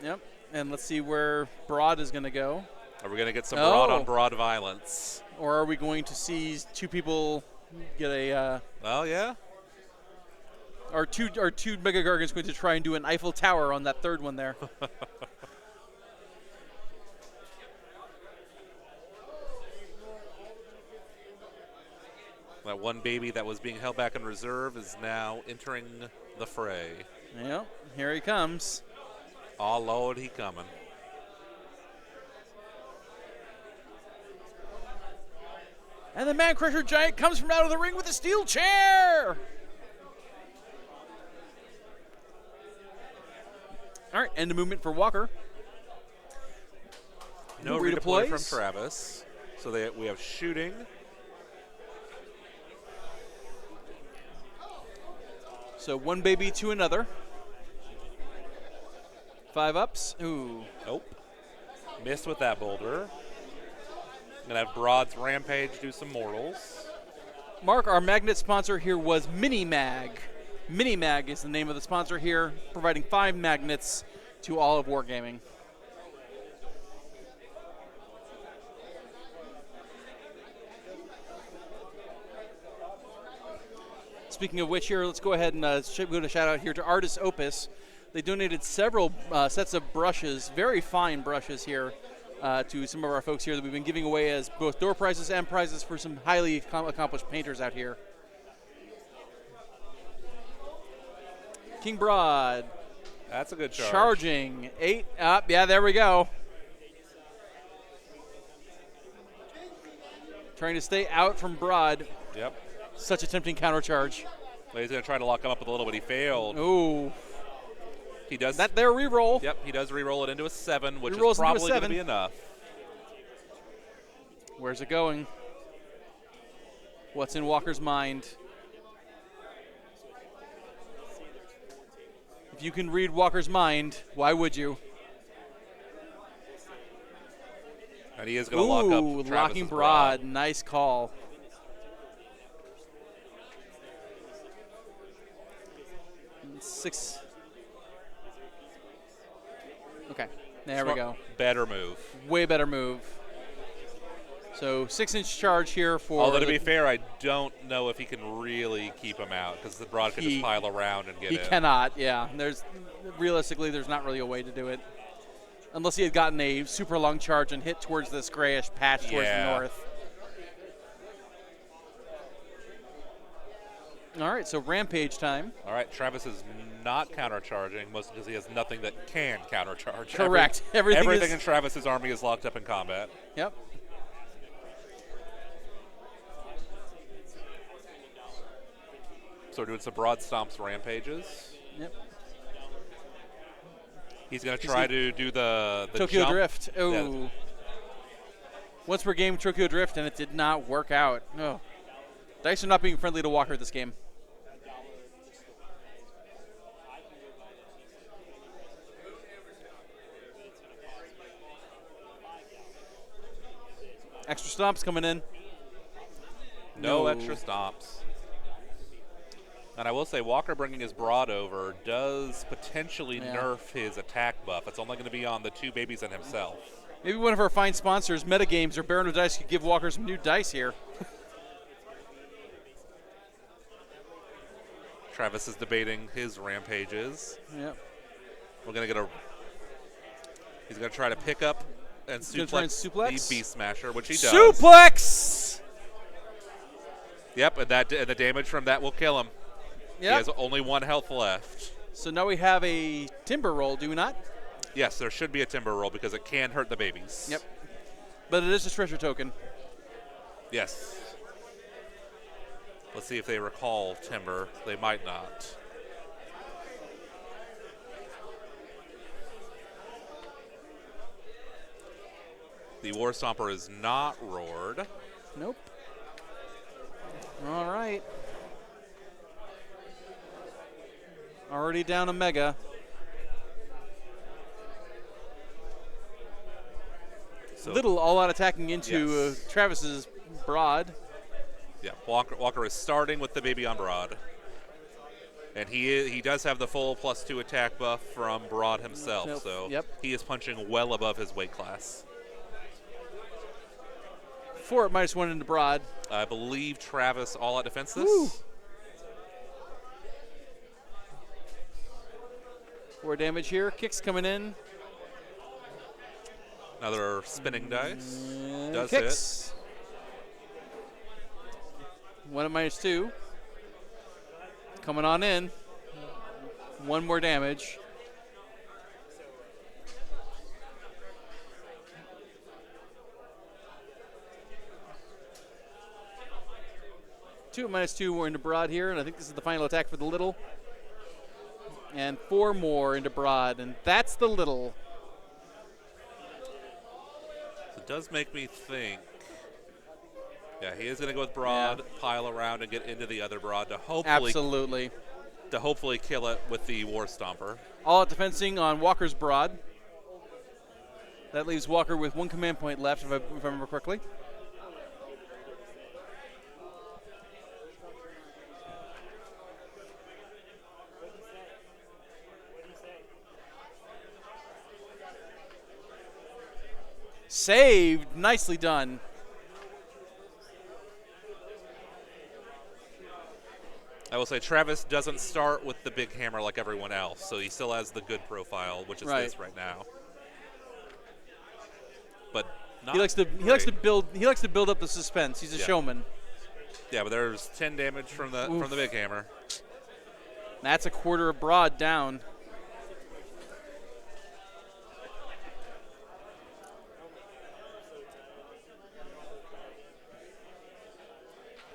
Yep. And let's see where Broad is going to go. Are we going to get some broad-on-broad violence? Or are we going to see 2 people get a... well, yeah. Are two Mega Gargants going to try and do an Eiffel Tower on that 3rd one there? That one baby that was being held back in reserve is now entering the fray. Yep, here he comes. Oh, Lord, he coming. And the Man Crusher Giant comes from out of the ring with a steel chair. All right, end of movement for Walker. No redeploy from Travis. So we have shooting. So 1 baby to another. 5 ups. Ooh. Nope. Missed with that boulder. Going to have Broad's Rampage do some mortals. Mark, our magnet sponsor here was Minimag. Minimag is the name of the sponsor here, providing 5 magnets to all of Wargaming. Speaking of which here, let's go ahead and give a shout out here to Artis Opus. They donated several sets of brushes, very fine brushes here, to some of our folks here that we've been giving away as both door prizes and prizes for some highly accomplished painters out here. King Broad. That's a good charge. Charging. 8 up. Yeah, there we go. Trying to stay out from Broad. Yep. Such a tempting counter charge. Well, he's going to try to lock him up with a little, but he failed. Ooh. He does. That there reroll. Yep, he does re-roll it into a 7, which is Rerolls probably into a going to be enough. Where's it going? What's in Walker's mind? If you can read Walker's mind, why would you? And he is going to lock up Travis's locking Broad. Nice call. Six. Okay, there we go. Better move. Way better move. So 6-inch charge here for. Although to be fair, I don't know if he can really keep him out because the Broad can just pile around and get in. He cannot. Yeah, realistically there's not really a way to do it, unless he had gotten a super long charge and hit towards this grayish patch towards the north. All right, so Rampage time. All right, Travis is not countercharging, mostly because he has nothing that can countercharge. Correct. Everything in Travis's army is locked up in combat. Yep. So we're doing some Broad Stomps Rampages. Yep. He's going to try to do the Tokyo jump. Drift. Oh. Yeah. Once per game, Tokyo Drift, and it did not work out. Oh. Dice are not being friendly to Walker this game. Extra stomps coming in. No extra stomps. And I will say, Walker bringing his Broad over does potentially nerf his attack buff. It's only going to be on the 2 babies and himself. Maybe one of our fine sponsors, Metagames or Baron of Dice, could give Walker some new dice here. Travis is debating his Rampages. Yep. We're going to get he's going to try to pick up and suplex the Beast Smasher, which he does. Suplex! Yep, and the damage from that will kill him. He Yep. has only 1 health left. So now we have a timber roll, do we not? Yes, there should be a timber roll because it can hurt the babies. Yep. But it is a treasure token. Yes. Let's see if they recall timber. They might not. The War Stomper is not roared. Nope. All right. Already down a mega. So, Little all out attacking into Yes. Travis's Broad. yeah, Walker is starting with the baby on Broad. And he does have the full +2 attack buff from Broad himself, Nope. so Yep. he is punching well above his weight class. 4 at -1 into Broad. I believe Travis all out defense this. Woo. 4 damage here. Kicks coming in. Another spinning dice. And Does kicks. 1 at -2. Coming on in. 1 more damage. Two at -2 more into Broad here, and I think this is the final attack for the little. And 4 more into Broad, and that's the little. It does make me think. Yeah, he is going to go with Broad, pile around, and get into the other Broad to Absolutely. hopefully kill it with the War Stomper. All out defensing on Walker's Broad. That leaves Walker with 1 command point left, if I remember correctly. Saved. Nicely done. I will say Travis doesn't start with the big hammer like everyone else, so he still has the good profile, which is this right now. But not He likes to build up the suspense. He's a Yeah. showman. Yeah, but there's 10 damage from the big hammer. That's a quarter of Broad down.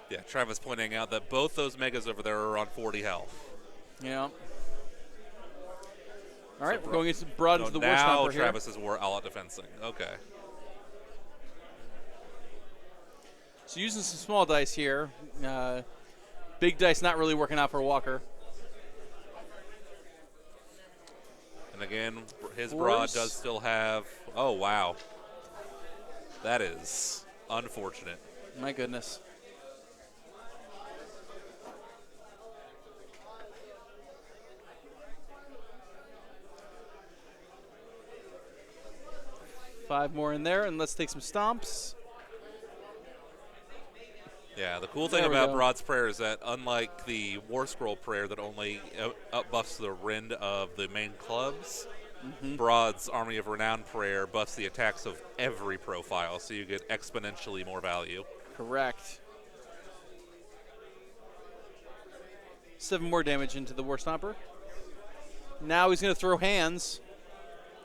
Yeah, Travis pointing out that both those megas over there are on 40 health. Yeah. All right, So we're going into Broad into the War now Stomper here. Travis is all out defensing. Okay. So using some small dice here. Big dice not really working out for Walker. And again, his 4s. Broad does still have. Oh, wow. That is unfortunate. My goodness. Five more in there, and let's take some stomps. Yeah, the cool thing There we about go. Broad's Prayer is that unlike the War Scroll Prayer that only up-buffs the rend of the main clubs, Broad's Army of Renown Prayer buffs the attacks of every profile, so you get exponentially more value. Correct. 7 more damage into the War Stomper. Now he's going to throw hands.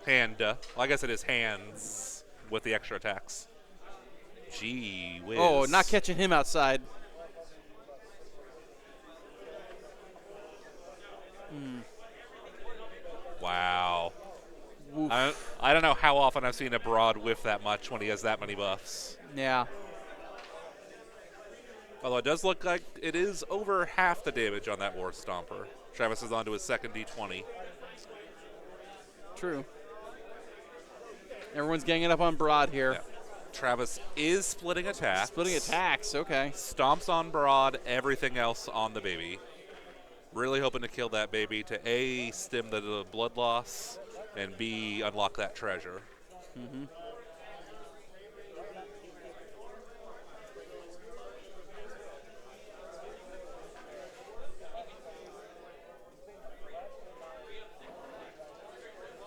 Well, I guess it is hands with the extra attacks. Gee whiz. Oh, not catching him outside. Wow. Woof. I don't know how often I've seen a Broad whiff that much when he has that many buffs. Yeah. Although it does look like it is over half the damage on that War Stomper. Travis is on to his second D20. True. Everyone's ganging up on Broad here. Yeah. Travis is splitting attacks. Splitting attacks, okay. Stomps on Broad, everything else on the baby. Really hoping to kill that baby to A, stem the blood loss, and B, unlock that treasure.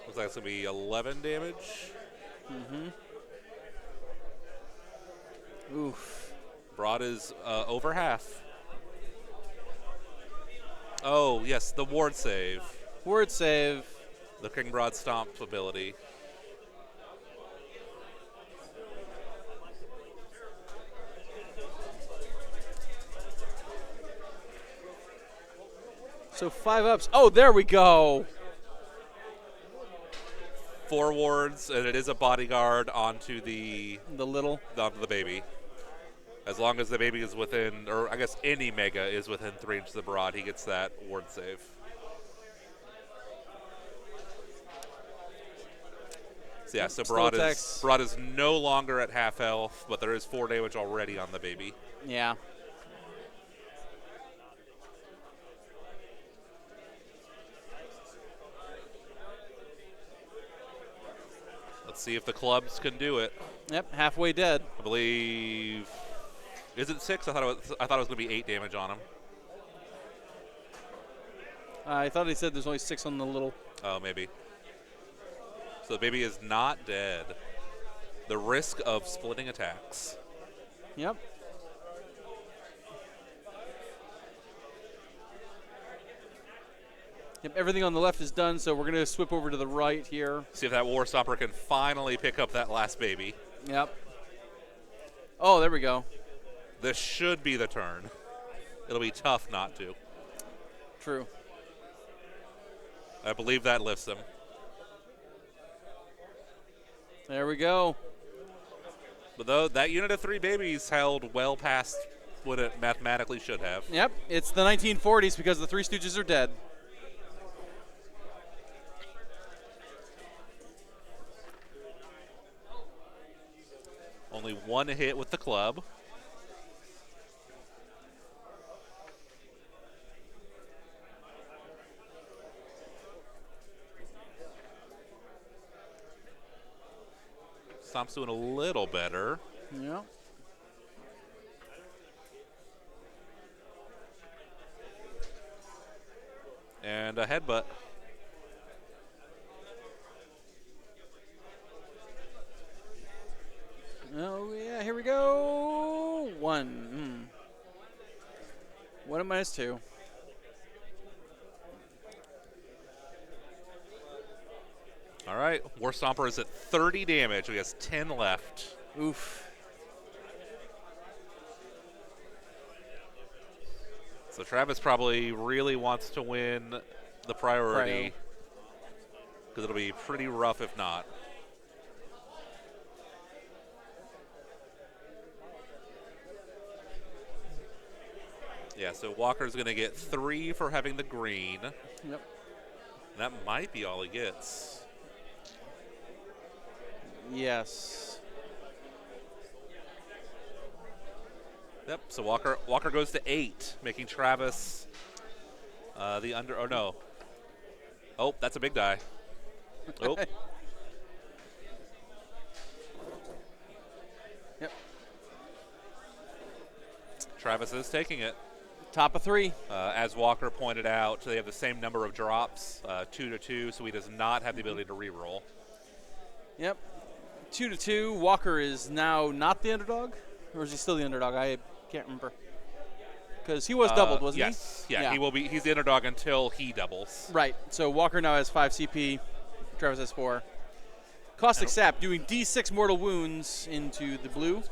Looks like it's going to be 11 damage. Oof. Broad is over half. Oh, yes, the ward save. Word save. The King Broad Stomp ability. So 5 ups. Oh, there we go. 4 wards, and it is a bodyguard onto the onto the baby. As long as the baby is within, or I guess any mega is within 3 inches of Broad, he gets that ward save. So yeah, so Broad is no longer at half health, but there is 4 damage already on the baby. Yeah. Let's see if the clubs can do it. Yep, halfway dead. I believe. Is it 6? I thought it was going to be 8 damage on him. I thought he said there's only 6 on the little. Oh, maybe. So the baby is not dead. The risk of splitting attacks. Yep. Yep, everything on the left is done, so we're going to swip over to the right here. See if that War Stomper can finally pick up that last baby. Yep. Oh, there we go. This should be the turn. It'll be tough not to. True. I believe that lifts him. There we go. But though that unit of 3 babies held well past what it mathematically should have. Yep, it's the 1940s because the 3 Stooges are dead. Only 1 hit with the club. Stomp's doing a little better. Yeah. And a headbutt. Oh, yeah, here we go. 1. 1 and minus 2. All right, War Stomper is at 30 damage. He has 10 left. Oof. So Travis probably really wants to win the priority because it'll be pretty rough if not. Yeah, so Walker's going to get 3 for having the green. Yep. That might be all he gets. Yes. Yep, so Walker goes to 8, making Travis the under. Oh, no. Oh, that's a big die. Oh. Yep. Travis is taking it. Top of 3. As Walker pointed out, they have the same number of drops, 2 to 2, so he does not have the ability to reroll. Yep. 2 to 2. Walker is now not the underdog, or is he still the underdog? I can't remember. Because he was doubled, wasn't he? Yes. Yeah, he will be. He's the underdog until he doubles. Right. So Walker now has 5 CP. Travis has 4. Caustic Sap doing D6 mortal wounds into the blue.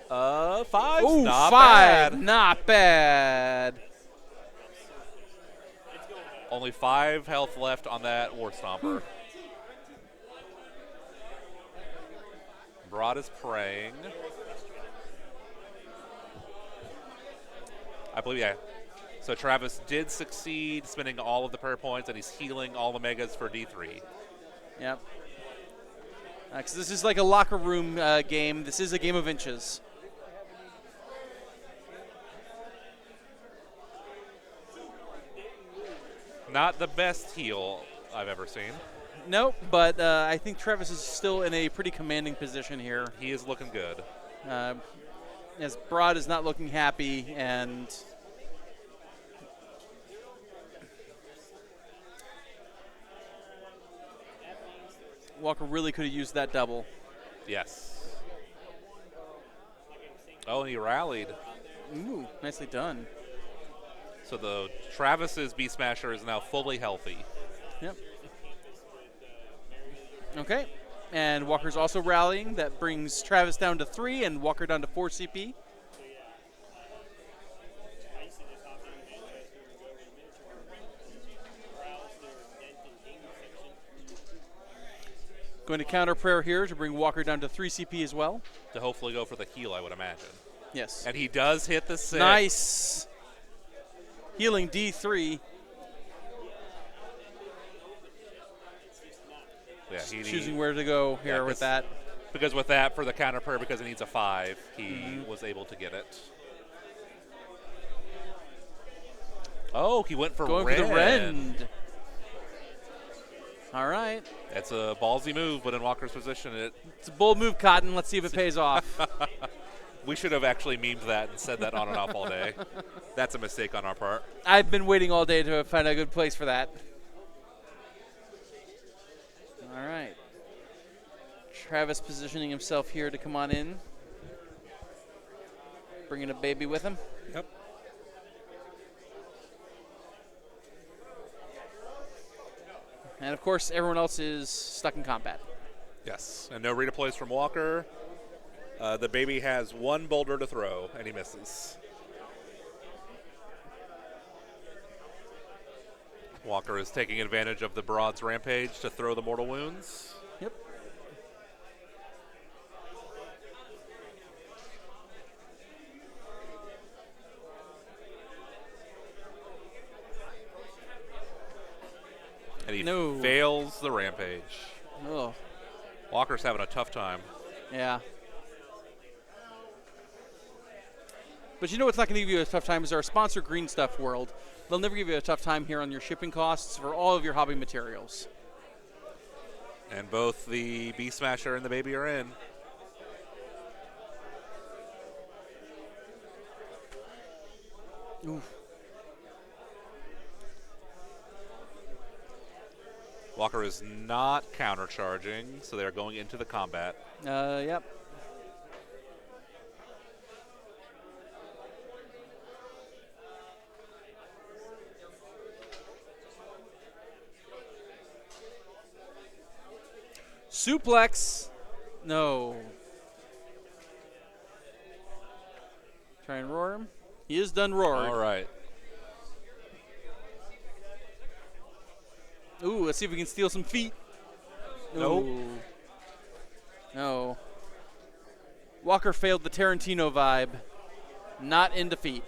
Five. Ooh, not 5. bad. Not bad. Only 5 health left on that War Stomper. Broad is praying. I believe, yeah. So Travis did succeed spending all of the prayer points, and he's healing all the megas for D3. Yep. Because this is like a locker room game. This is a game of inches. Not the best heal I've ever seen. Nope, but I think Travis is still in a pretty commanding position here. He is looking good. As Broad is not looking happy, and Walker really could have used that double. Yes. Oh, and he rallied. Ooh, nicely done. So the Travis's Beast Smasher is now fully healthy. Yep. Okay. And Walker's also rallying. That brings Travis down to 3 and Walker down to 4 CP. Going to counter prayer here to bring Walker down to 3 CP as well. To hopefully go for the heal, I would imagine. Yes. And he does hit the 6. Nice. Healing D3. Yeah, Choosing where to go here with that. Because with that, for the counter prayer, because it needs a 5, he was able to get it. Oh, he went for Going Rend. for the Rend. All right. That's a ballsy move, but in Walker's position, It's a bold move, Cotton. Let's see if it pays off. We should have actually memed that and said that on and off all day. That's a mistake on our part. I've been waiting all day to find a good place for that. All right. Travis positioning himself here to come on in. Bringing a baby with him. Yep. And, of course, everyone else is stuck in combat. Yes, and no redeploys from Walker. The baby has 1 boulder to throw, and he misses. Walker is taking advantage of the Broad's rampage to throw the mortal wounds. Yep. And he fails the rampage. Oh. Walker's having a tough time. Yeah. But you know what's not going to give you a tough time is our sponsor, Green Stuff World. They'll never give you a tough time here on your shipping costs for all of your hobby materials. And both the Beast Smasher and the baby are in. Oof. Walker is not countercharging, so they're going into the combat. Yep. Suplex. No. Try and roar him. He is done roaring. All right. Ooh, let's see if we can steal some feet. Nope. Ooh. No. Walker failed the Tarantino vibe. Not in defeat.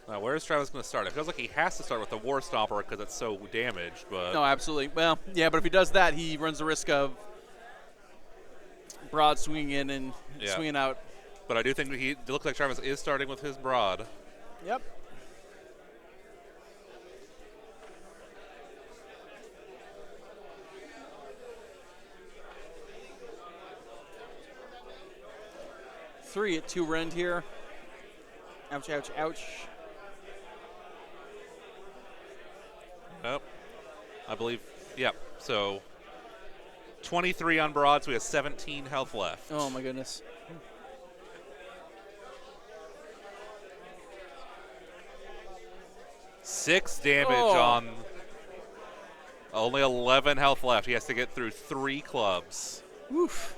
Now, where's Travis going to start? It feels like he has to start with the War Stomper because it's so damaged. But No, absolutely. Well, yeah, but if he does that, he runs the risk of Broad swinging in and swinging out. But I do think it looks like Travis is starting with his Broad. Yep. Three at 2 Rend here. Ouch, ouch, ouch. Yep. I believe, yep. So 23 on Broad, so we have 17 health left. Oh, my goodness. Six damage on only 11 health left. He has to get through 3 clubs. Oof.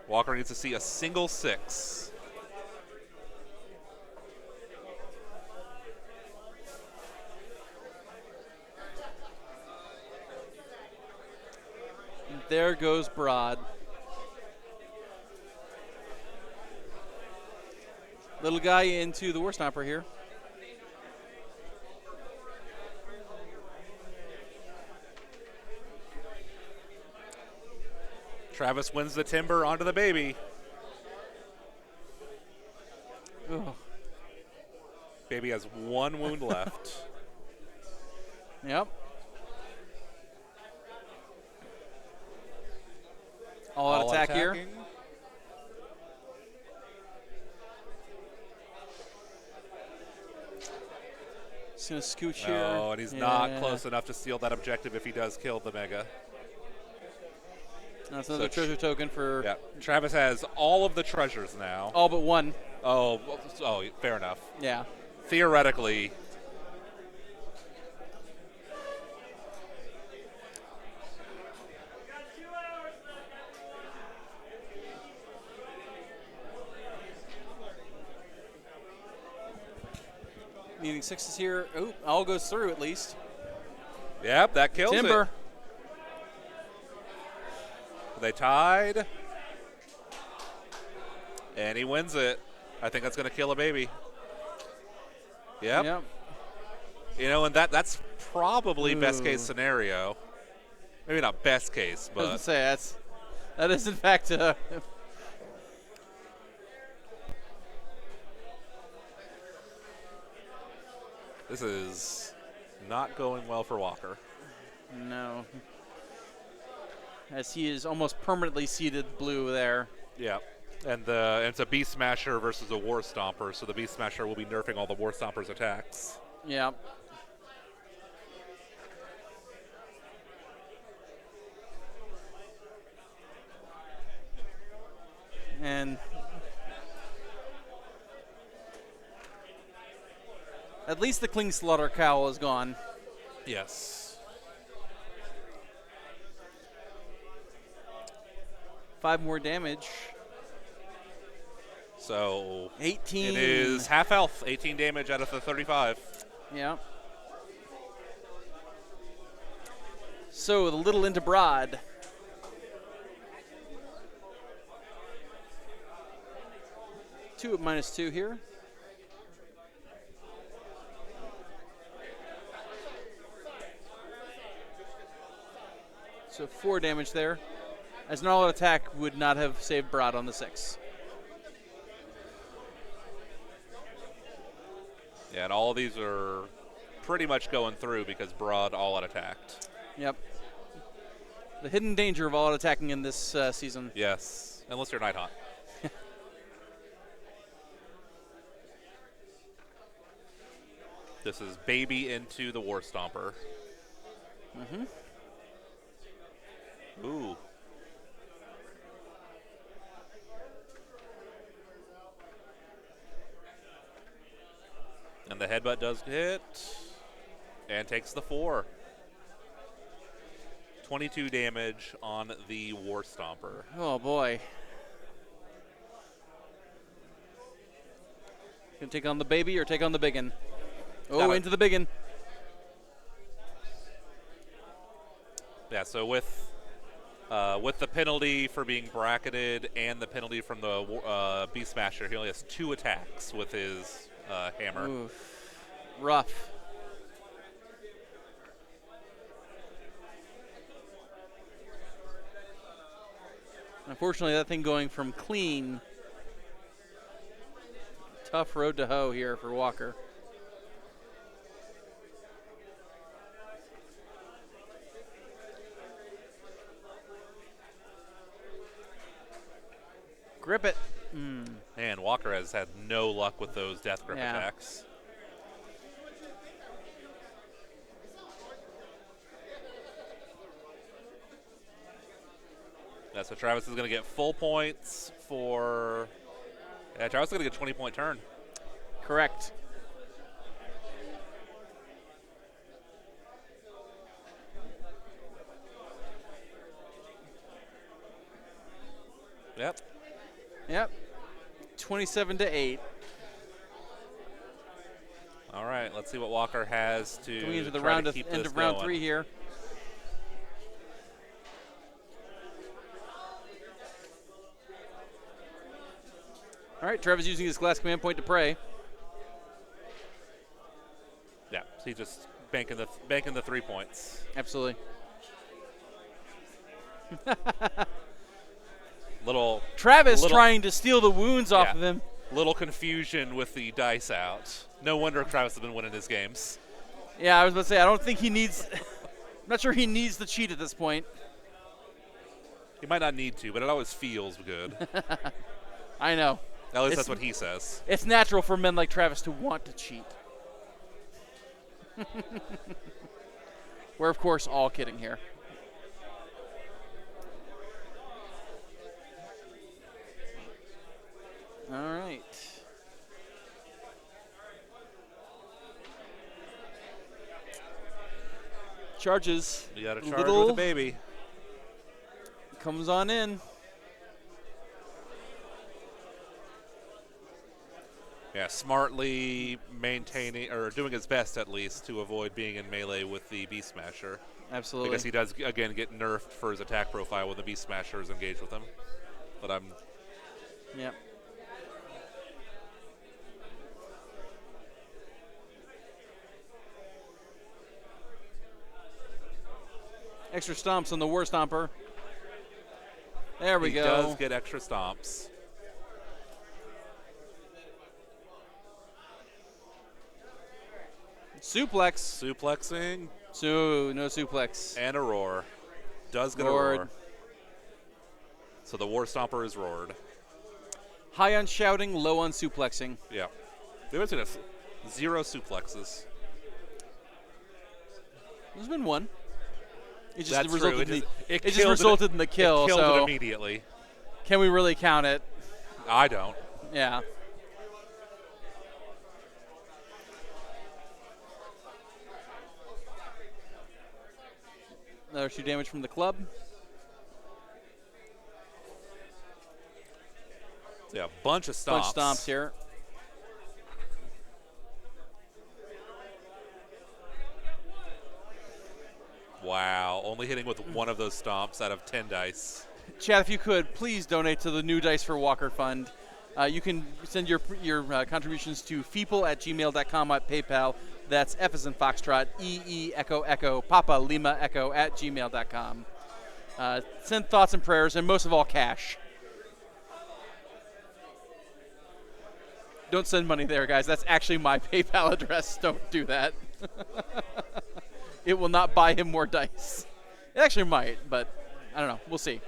Walker needs to see a single 6. There goes Broad. Little guy into the War Stomper here. Travis wins the timber onto the baby. Ugh. Baby has 1 wound left. Yep. All out attack here. He's going to scooch here. Oh, and he's not close enough to steal that objective if he does kill the Mega. That's another treasure token for... Yeah, Travis has all of the treasures now. All but one. Oh, fair enough. Yeah. Theoretically... Needing 6s here. Oh, all goes through at least. Yep, that kills Timber. it. They tied. And he wins it. I think that's going to kill a baby. Yep. You know, and that's probably best case scenario. Maybe not best case, but... I was going to say, that is in fact... This is not going well for Walker. No. As he is almost permanently seated blue there. Yeah. And it's a Beast Smasher versus a War Stomper, so the Beast Smasher will be nerfing all the War Stomper's attacks. Yeah. And at least the Kling Slaughter Cowl is gone. Yes. 5 more damage. So 18. It is half health, 18 damage out of the 35. Yeah. So the little into broad. Two at -2 here. So 4 damage there. As an all-out attack would not have saved Broad on the 6. Yeah, and all of these are pretty much going through because Broad all-out attacked. Yep. The hidden danger of all-out attacking in this season. Yes, unless you're Nighthawk. This is baby into the War Stomper. Mm-hmm. Ooh. And the headbutt does hit and takes the 4. 22 damage on the War Stomper. Oh boy. Gonna take on the baby or take on the biggin? Oh, into the biggin. Yeah, so with the penalty for being bracketed and the penalty from the Beast Smasher, he only has 2 attacks with his hammer. Oof. Rough. Unfortunately, that thing going from clean. Tough road to hoe here for Walker. Grip it. And Walker has had no luck with those death grip attacks. Yeah, so Travis is going to get full points for... Yeah, Travis is going to get a 20-point turn. Correct. Yep. Yep. 27-8. All right, let's see what Walker has to Going into the try round to of, keep end this of round going. 3 here. All right, Trevor's using his glass command point to pray. Yeah, so he's just banking the 3 points. Absolutely. Travis trying to steal the wounds off of him. Little confusion with the dice out. No wonder Travis has been winning his games. Yeah, I was about to say, I don't think he needs... I'm not sure he needs the cheat at this point. He might not need to, but it always feels good. I know. At least that's what he says. It's natural for men like Travis to want to cheat. We're, of course, all kidding here. All right. Charges. You got to charge with a baby. Comes on in. Yeah, smartly maintaining, or doing his best at least, to avoid being in melee with the Beast Smasher. Absolutely. Because he does, again, get nerfed for his attack profile when the Beast Smasher is engaged with him. But I'm... Yep. Extra stomps on the War Stomper. There we go. He does get extra stomps. Suplex. Suplexing. No suplex. And a roar. Does get Roared. a roar. So the War Stomper is roared. High on shouting, low on suplexing. Yeah. There was 0 suplexes. There's been one. It just That's resulted true. in It just killed resulted in the kill. It killed so it immediately. can we really count it? I don't. Yeah. Another 2 damage from the club. Yeah, a bunch of stomps. Bunch of stomps here. Wow, only hitting with one of those stomps out of 10 dice. Chad, if you could, please donate to the New Dice for Walker Fund. You can send your contributions to feeple@gmail.com at PayPal. That's F as in Foxtrot, E Echo Echo, Papa Lima Echo @gmail.com. Send thoughts and prayers, and most of all, cash. Don't send money there, guys. That's actually my PayPal address. Don't do that. It will not buy him more dice. It actually might, but I don't know. We'll see.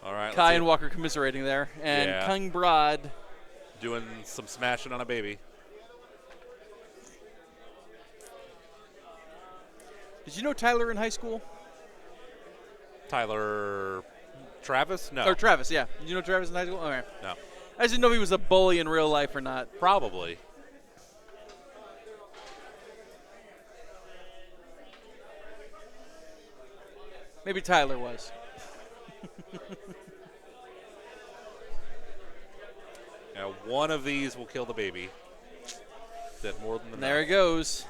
All right. Kai and Walker commiserating there. And Yeah. Kung Broad Doing some smashing on a baby. Did you know Tyler in high school? Tyler Travis? No. Or Travis, yeah. Did you know Travis in high school? Okay. No. I just didn't know if he was a bully in real life or not. Probably. Maybe Tyler was. Now, one of these will kill the baby. Dead more than enough. There he goes.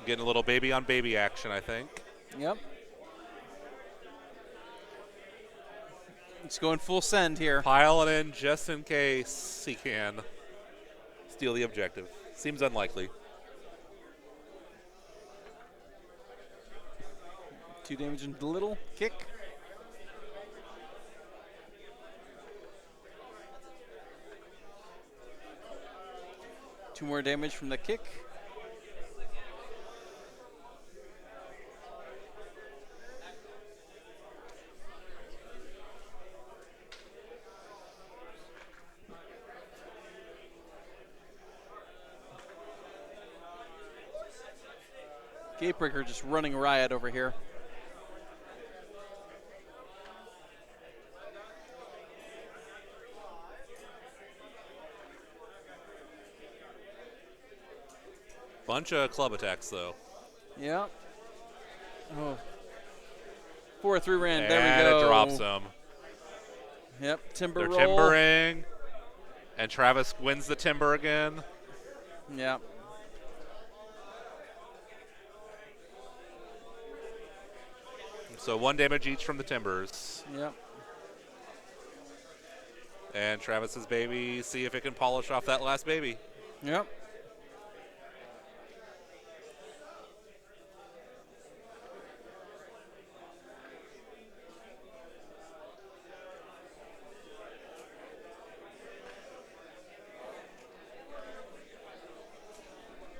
Getting a little baby on baby action, I think. Yep. It's going full send here. Pile it in just in case he can steal the objective. Seems unlikely. 2 damage into the little kick. Two more damage from the kick. Gatebreaker just running riot over here. Bunch of club attacks, though. Yeah. Oh. 4-3 ran. There And we go. it drops him. Yep. Timber They're roll. timbering. And Travis wins the timber again. Yep. So 1 damage each from the timbers. Yep. And Travis's baby, see if it can polish off that last baby. Yep.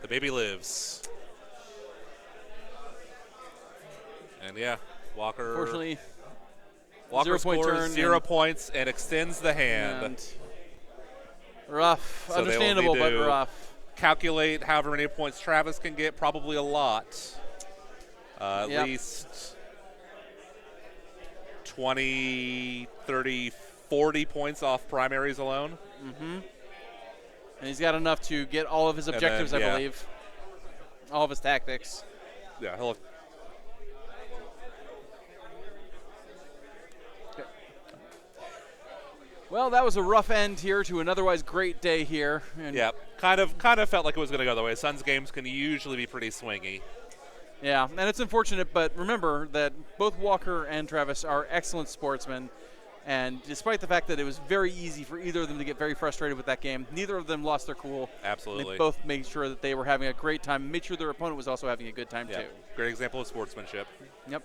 The baby lives. And yeah, Walker. Unfortunately, Walker 0 point scores turn 0 points and extends the hand. and rough. So Understandable, they will need but to rough. calculate however many points Travis can get, probably a lot. At Yep. least 20, 30, 40 points off primaries alone. And he's got enough to get all of his objectives, then, I yeah. believe. All of his tactics. Yeah, he'll. Well, that was a rough end here to an otherwise great day here. And Yeah, kind of felt like it was going to go that way. Suns games can usually be pretty swingy. Yeah, and it's unfortunate, but remember that both Walker and Travis are excellent sportsmen. And despite the fact that it was very easy for either of them to get very frustrated with that game, neither of them lost their cool. Absolutely. They both made sure that they were having a great time, made sure their opponent was also having a good time Yeah, too. great example of sportsmanship. Yep.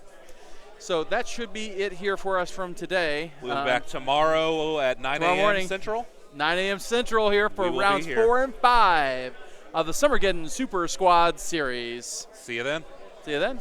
So that should be it here for us from today. We'll be back tomorrow at 9 tomorrow a.m. morning. Central. 9 a.m. Central here for We will be rounds here. 4 and 5 of the Summergeddon Super Squad Series. See you then. See you then.